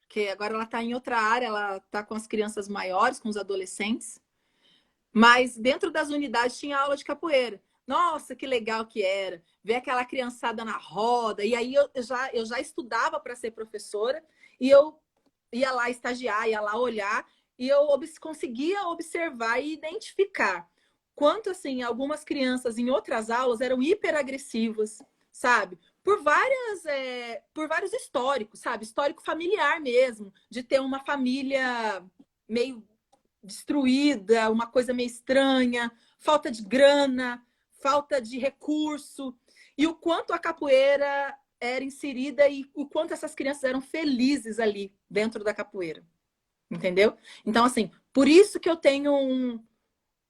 Porque agora ela está em outra área, ela está com as crianças maiores, com os adolescentes. Mas dentro das unidades tinha aula de capoeira. Nossa, que legal que era. Ver aquela criançada na roda. E aí eu já estudava para ser professora. E eu ia lá estagiar, ia lá olhar. E eu conseguia observar e identificar quanto, assim, algumas crianças em outras aulas eram hiperagressivas, sabe? Por vários históricos, sabe? Histórico familiar mesmo, de ter uma família meio destruída, uma coisa meio estranha, falta de grana, falta de recurso. E o quanto a capoeira era inserida e o quanto essas crianças eram felizes ali dentro da capoeira. Entendeu? Então, assim, por isso que eu tenho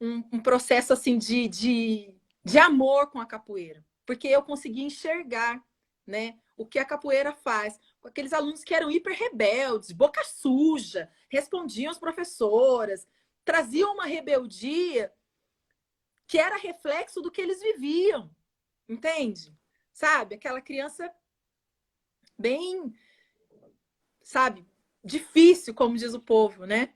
um processo assim de amor com a capoeira. Porque eu consegui enxergar, né, o que a capoeira faz com aqueles alunos que eram hiper rebeldes, boca suja, respondiam às professoras, traziam uma rebeldia que era reflexo do que eles viviam. Entende? Sabe? Aquela criança bem, sabe, difícil, como diz o povo, né?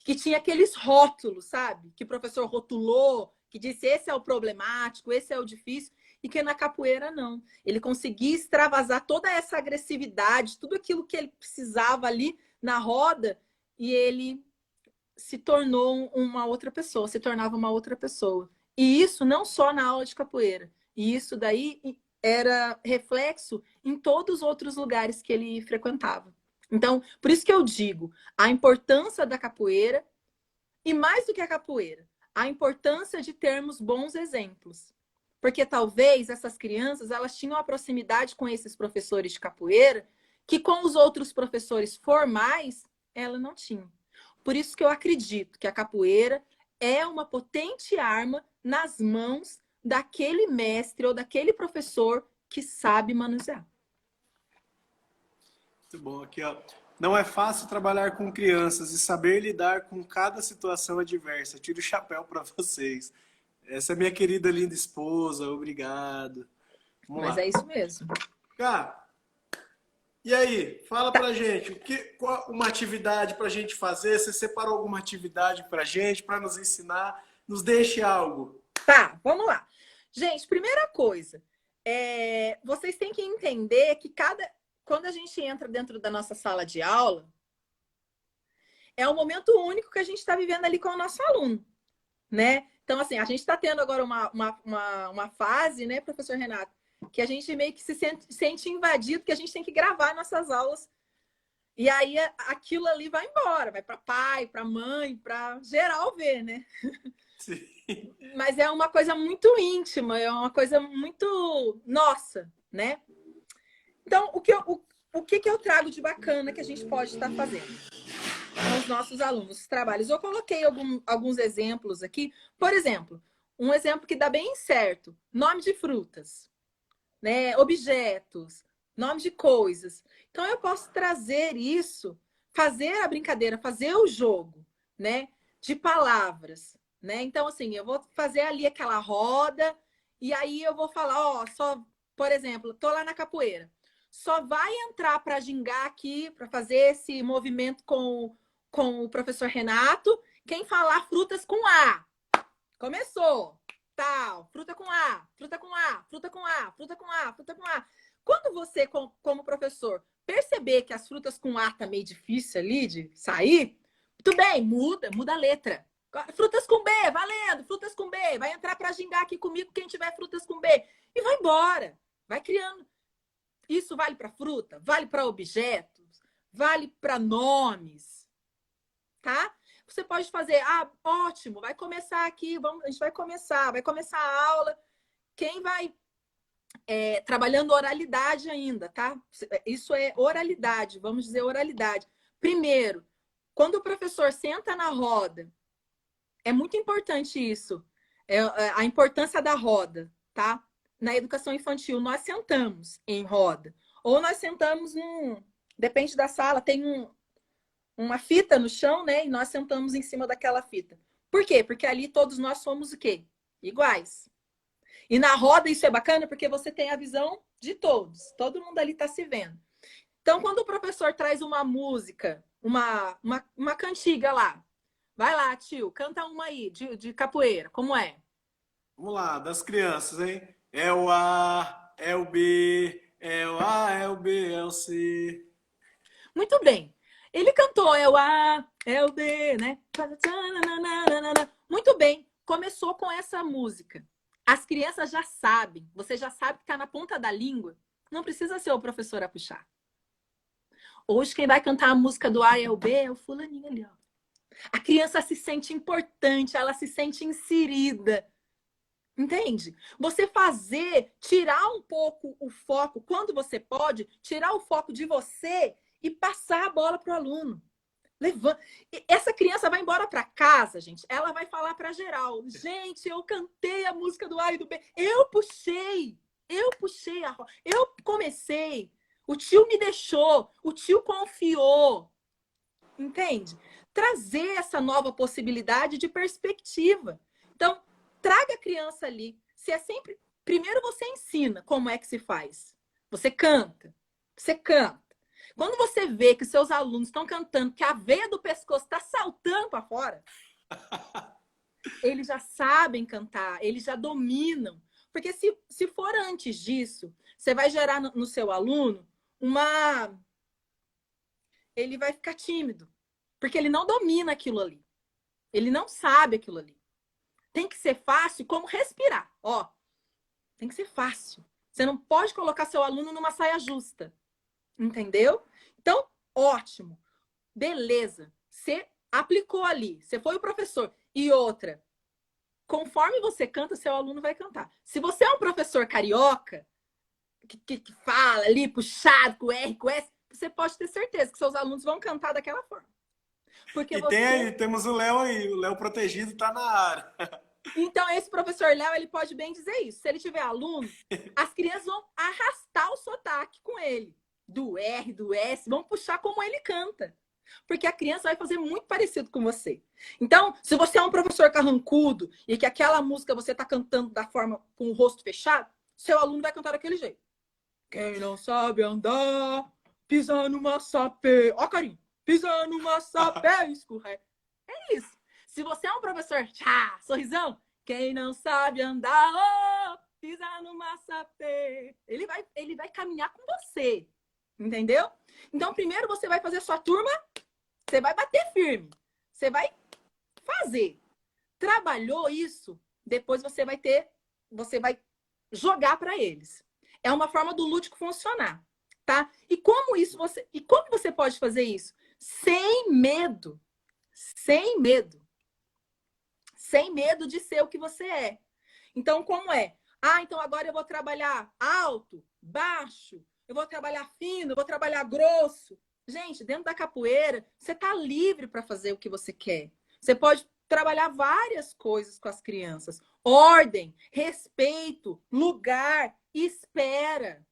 Que tinha aqueles rótulos, sabe? Que o professor rotulou, que disse esse é o problemático, esse é o difícil, e que na capoeira não. Ele conseguia extravasar toda essa agressividade, tudo aquilo que ele precisava ali na roda, e ele se tornou uma outra pessoa, se tornava uma outra pessoa. E isso não só na aula de capoeira. E isso daí era reflexo em todos os outros lugares que ele frequentava. Então, por isso que eu digo, a importância da capoeira E mais do que a capoeira, a importância de termos bons exemplos. Porque talvez essas crianças, elas tinham a proximidade com esses professores de capoeira que com os outros professores formais, ela não tinha. Por isso que eu acredito que a capoeira é uma potente arma nas mãos daquele mestre ou daquele professor que sabe manusear. Muito bom. Aqui, ó. Não é fácil trabalhar com crianças e saber lidar com cada situação adversa. Tiro o chapéu para vocês. Essa é minha querida linda esposa. Obrigado. Vamos Mas lá. é isso mesmo. Cá, e aí? Fala pra gente. Qual uma atividade pra gente fazer? Você separou alguma atividade pra gente, pra nos ensinar? Nos deixe algo. Tá, vamos lá. Gente, primeira coisa, vocês têm que entender que quando a gente entra dentro da nossa sala de aula, é um momento único que a gente está vivendo ali com o nosso aluno, né? Então, assim, a gente está tendo agora uma fase, né, professor Renato, que a gente meio que se sente invadido, que a gente tem que gravar nossas aulas. E aí aquilo ali vai embora, vai para pai, para mãe, para geral ver, né? Sim. Mas é uma coisa muito íntima, é uma coisa muito nossa, né? Então, o que eu trago de bacana que a gente pode estar fazendo com os nossos alunos, os trabalhos? Eu coloquei alguns exemplos aqui. Por exemplo, um exemplo que dá bem certo: nome de frutas, né? Objetos, nome de coisas. Então, eu posso trazer isso, fazer a brincadeira, fazer o jogo, né? De palavras, né? Então, assim, eu vou fazer ali aquela roda e aí eu vou falar, ó, só, por exemplo, tô lá na capoeira. Só vai entrar para gingar aqui, para fazer esse movimento com o professor Renato, quem falar frutas com A. Começou. Tal, fruta com A, fruta com A, fruta com A, fruta com A, fruta com A. Quando você, como professor, perceber que as frutas com A tá meio difícil ali de sair, tudo bem, muda a letra. Frutas com B, valendo, frutas com B. Vai entrar para gingar aqui comigo quem tiver frutas com B. E vai embora. Vai criando. Isso vale para fruta, vale para objetos, vale para nomes, tá? Você pode fazer, ótimo, vai começar aqui, a gente vai começar a aula. Quem vai trabalhando oralidade ainda, tá? Isso é oralidade, vamos dizer oralidade. Primeiro, quando o professor senta na roda, é muito importante isso, a importância da roda, tá? Na educação infantil, nós sentamos em roda. Ou nós sentamos depende da sala, tem uma fita no chão, né? E nós sentamos em cima daquela fita. Por quê? Porque ali todos nós somos o quê? Iguais. E na roda isso é bacana porque você tem a visão de todos. Todo mundo ali está se vendo. Então, quando o professor traz uma música, uma cantiga lá, vai lá, tio, canta uma aí, de capoeira, como é? Vamos lá, das crianças, hein? É o A, é o B, é o A, é o B, é o C. Muito bem. Ele cantou, é o A, é o B, né? Muito bem. Começou com essa música. As crianças já sabem. Você já sabe que está na ponta da língua. Não precisa ser o professor a puxar. Hoje quem vai cantar a música do A é o B é o fulaninho ali, ó. A criança se sente importante, ela se sente inserida. Entende? Você tirar um pouco o foco, quando você pode, tirar o foco de você e passar a bola para o aluno. Levanta. Essa criança vai embora para casa, gente. Ela vai falar para geral. Gente, eu cantei a música do A e do B. Eu puxei eu comecei. O tio me deixou. O tio confiou. Entende? Trazer essa nova possibilidade de perspectiva. Então, traga a criança ali. Se é sempre... Primeiro você ensina como é que se faz. Você canta. Quando você vê que seus alunos estão cantando, que a veia do pescoço está saltando para fora, eles já sabem cantar, eles já dominam. Porque se for antes disso, você vai gerar no seu aluno ele vai ficar tímido. Porque ele não domina aquilo ali. Ele não sabe aquilo ali. Tem que ser fácil como respirar. Ó, tem que ser fácil. Você não pode colocar seu aluno numa saia justa. Entendeu? Então, ótimo. Beleza. aplicou ali, você foi o professor. E outra, conforme você canta, seu aluno vai cantar. Se você é um professor carioca, que fala ali, puxado, com R, com S, você pode ter certeza que seus alunos vão cantar daquela forma. Porque E você... temos o Léo aí, o Léo protegido tá na área. Então, esse professor Léo, ele pode bem dizer isso. Se ele tiver aluno, as crianças vão arrastar o sotaque com ele. Do R, do S, vão puxar como ele canta. Porque a criança vai fazer muito parecido com você. Então, se você é um professor carrancudo e que aquela música você está cantando da forma com o rosto fechado, seu aluno vai cantar daquele jeito. Quem não sabe andar, pisa numa sapê. Ó, carinho. Pisa numa sapé, escorrega. É isso. Se você é um professor, sorrisão, quem não sabe andar, oh, pisa numa sapé. Ele vai caminhar com você. Entendeu? Então, primeiro você vai fazer a sua turma, você vai bater firme. Você vai fazer. Trabalhou isso, depois você vai jogar para eles. É uma forma do lúdico funcionar, tá? E como você pode fazer isso? Sem medo. Sem medo. Sem medo de ser o que você é. Então, como é? Então agora eu vou trabalhar alto, baixo, eu vou trabalhar fino, eu vou trabalhar grosso. Gente, dentro da capoeira, você está livre para fazer o que você quer. Você pode trabalhar várias coisas com as crianças. Ordem, respeito, lugar, espera.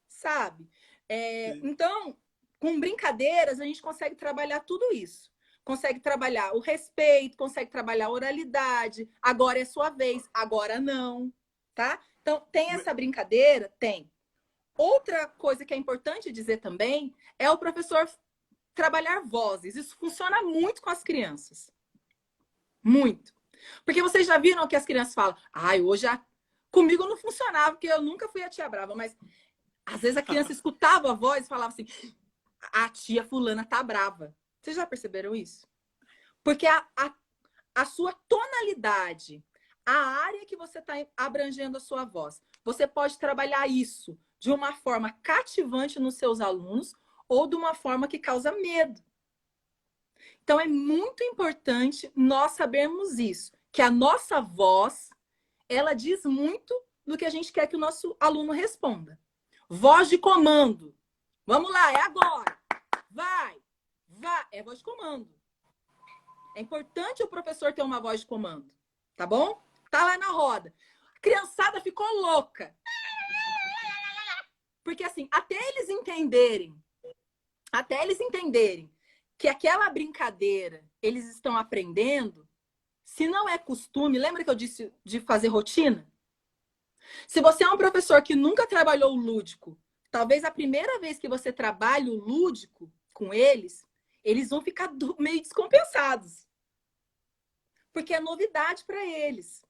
Sabe? Então, com brincadeiras, a gente consegue trabalhar tudo isso. Consegue trabalhar o respeito, consegue trabalhar a oralidade. Agora é sua vez, agora não. Tá? Então, tem essa brincadeira? Tem. Outra coisa que é importante dizer também é o professor trabalhar vozes. Isso funciona muito com as crianças. Muito. Porque vocês já viram que as crianças falam, hoje comigo não funcionava, porque eu nunca fui a tia brava, mas às vezes a criança escutava a voz e falava assim, a tia fulana tá brava. Vocês já perceberam isso? Porque a sua tonalidade, a área que você está abrangendo a sua voz, você pode trabalhar isso de uma forma cativante nos seus alunos ou de uma forma que causa medo. Então, é muito importante nós sabermos isso, que a nossa voz, ela diz muito do que a gente quer que o nosso aluno responda. Voz de comando. Vamos lá, é agora. Vai. É voz de comando. É importante o professor ter uma voz de comando, tá bom? Tá lá na roda. A criançada ficou louca. Porque assim, até eles entenderem que aquela brincadeira eles estão aprendendo, se não é costume, lembra que eu disse de fazer rotina? Se você é um professor que nunca trabalhou o lúdico, talvez a primeira vez que você trabalhe o lúdico com eles vão ficar meio descompensados. Porque é novidade para eles.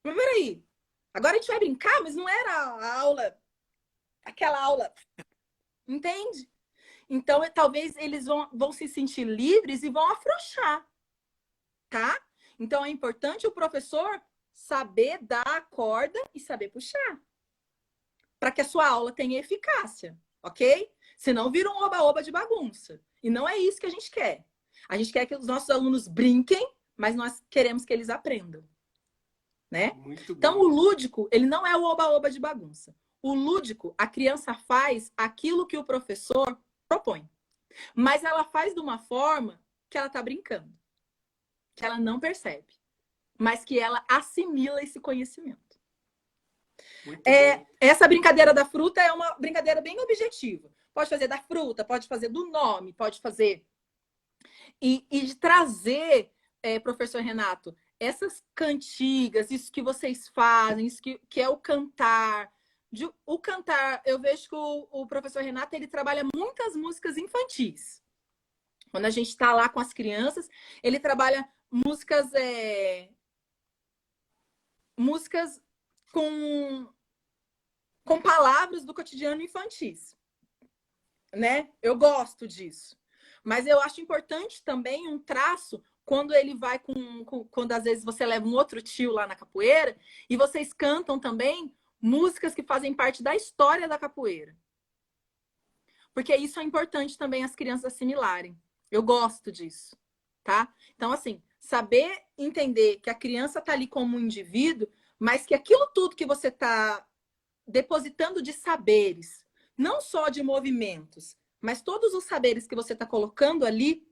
Mas peraí, agora a gente vai brincar, mas não era a aula, aquela aula. Entende? Então, talvez eles vão se sentir livres e vão afrouxar. Tá? Então, é importante o professor saber dar a corda e saber puxar. Para que a sua aula tenha eficácia, ok? Senão vira um oba-oba de bagunça. E não é isso que a gente quer. A gente quer que os nossos alunos brinquem, mas nós queremos que eles aprendam. Né? Então, o lúdico, ele não é o oba-oba de bagunça. O lúdico, a criança faz aquilo que o professor propõe. Mas ela faz de uma forma que ela está brincando. Que ela não percebe. Mas que ela assimila esse conhecimento. Essa brincadeira da fruta é uma brincadeira bem objetiva. Pode fazer da fruta, pode fazer do nome, pode fazer... E de trazer, professor Renato, essas cantigas, isso que vocês fazem, isso que é o cantar. O cantar, eu vejo que o professor Renato, ele trabalha muitas músicas infantis. Quando a gente está lá com as crianças, ele trabalha músicas com palavras do cotidiano infantis. Né? Eu gosto disso. Mas eu acho importante também um traço quando ele vai quando às vezes você leva um outro tio lá na capoeira e vocês cantam também músicas que fazem parte da história da capoeira. Porque isso é importante também as crianças assimilarem, Eu gosto disso, tá? Então, assim, saber entender que a criança está ali como um indivíduo, mas que aquilo tudo que você está depositando de saberes, não só de movimentos, mas todos os saberes que você está colocando ali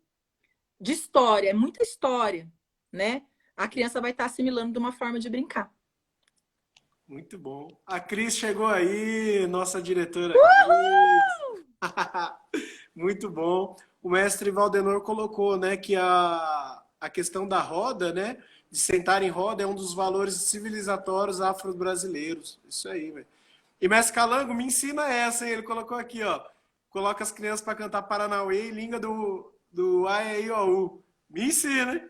de história, é muita história, né? A criança vai estar assimilando de uma forma de brincar. Muito bom. A Cris chegou aí, nossa diretora Cris. Muito bom. O mestre Valdenor colocou, né, que a questão da roda, né, de sentar em roda é um dos valores civilizatórios afro-brasileiros. Isso aí, velho. E mestre Calango, me ensina essa, hein? Ele colocou aqui, ó. Coloca as crianças para cantar Paranauê e língua do Ai, Ai, Ó, U. Me ensina, hein?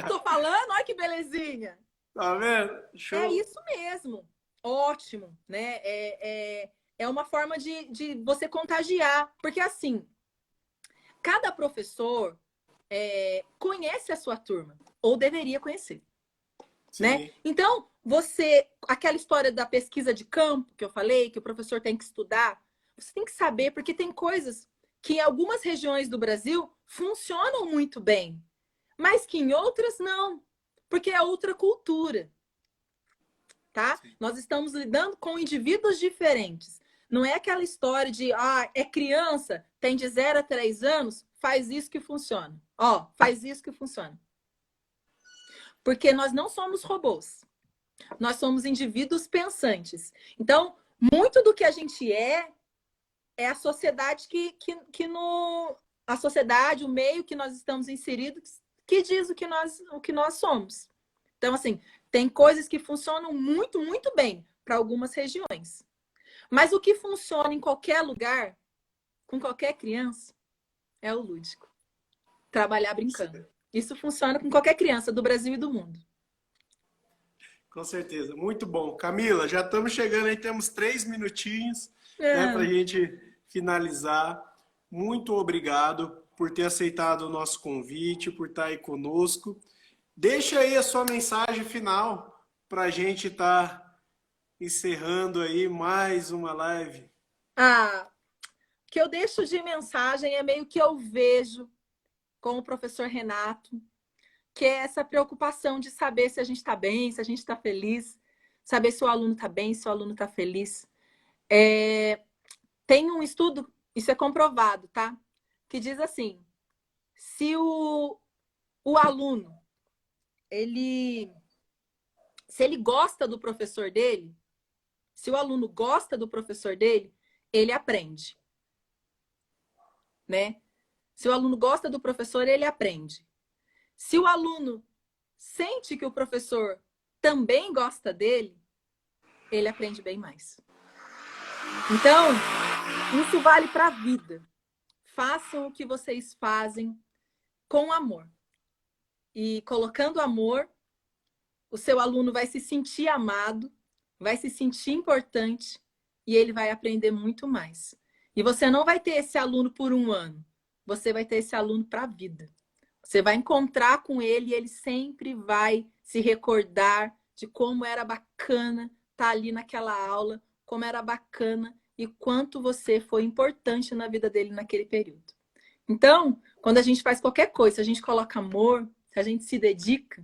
Tô falando, olha que belezinha. Tá vendo? É Show. isso mesmo. Ótimo, né? É uma forma de você contagiar. Porque, assim, cada professor conhece a sua turma, ou deveria conhecer, né? Sim. Então, aquela história da pesquisa de campo que eu falei, que o professor tem que estudar, você tem que saber, porque tem coisas que em algumas regiões do Brasil funcionam muito bem, mas que em outras não, porque é outra cultura, tá? Sim. Nós estamos lidando com indivíduos diferentes. Não é aquela história de, é criança, tem de 0 a 3 anos, faz isso que funciona. Faz isso que funciona. Porque nós não somos robôs. Nós somos indivíduos pensantes. Então, muito do que a gente é a sociedade a sociedade, o meio que nós estamos inseridos, que diz o que nós somos. Então, assim, tem coisas que funcionam muito, muito bem para algumas regiões. Mas o que funciona em qualquer lugar, com qualquer criança, é o lúdico. Trabalhar brincando. Isso funciona com qualquer criança do Brasil e do mundo. Com certeza, muito bom. Camila, já estamos chegando aí, temos 3 minutinhos, né, para a gente finalizar. Muito obrigado por ter aceitado o nosso convite, por estar aí conosco. Deixa aí a sua mensagem final para a gente estar encerrando aí mais uma live. O que eu deixo de mensagem é meio que eu vejo com o professor Renato, que é essa preocupação de saber se a gente está bem, se a gente está feliz, saber se o aluno está bem, se o aluno está feliz. Tem um estudo, isso é comprovado, tá? Que diz assim, se o aluno, se ele gosta do professor dele, se o aluno gosta do professor dele, ele aprende, né? Se o aluno gosta do professor, ele aprende. Se o aluno sente que o professor também gosta dele, ele aprende bem mais. Então, isso vale para a vida. Façam o que vocês fazem com amor. E colocando amor, o seu aluno vai se sentir amado, vai se sentir importante e ele vai aprender muito mais. E você não vai ter esse aluno por 1 ano. Você vai ter esse aluno para a vida. Você vai encontrar com ele e ele sempre vai se recordar de como era bacana estar ali naquela aula, como era bacana e quanto você foi importante na vida dele naquele período. Então, quando a gente faz qualquer coisa, se a gente coloca amor, se a gente se dedica,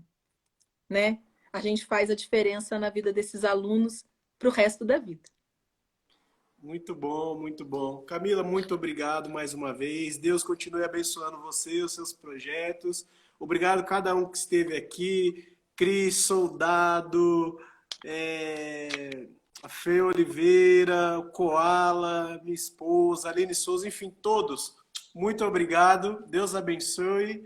né, a gente faz a diferença na vida desses alunos para o resto da vida. Muito bom, muito bom. Camila, muito obrigado mais uma vez. Deus continue abençoando você, os seus projetos. Obrigado a cada um que esteve aqui. Cris, Soldado, a Fê Oliveira, o Koala, minha esposa, Aline Souza, enfim, todos. Muito obrigado. Deus abençoe.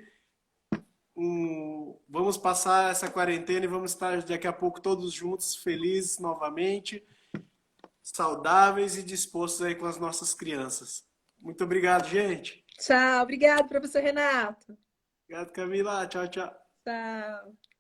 Vamos passar essa quarentena e vamos estar daqui a pouco todos juntos, felizes novamente, saudáveis e dispostos aí com as nossas crianças. Muito obrigado, gente. Tchau, obrigado, professor Renato. Obrigado, Camila. Tchau, tchau. Tchau.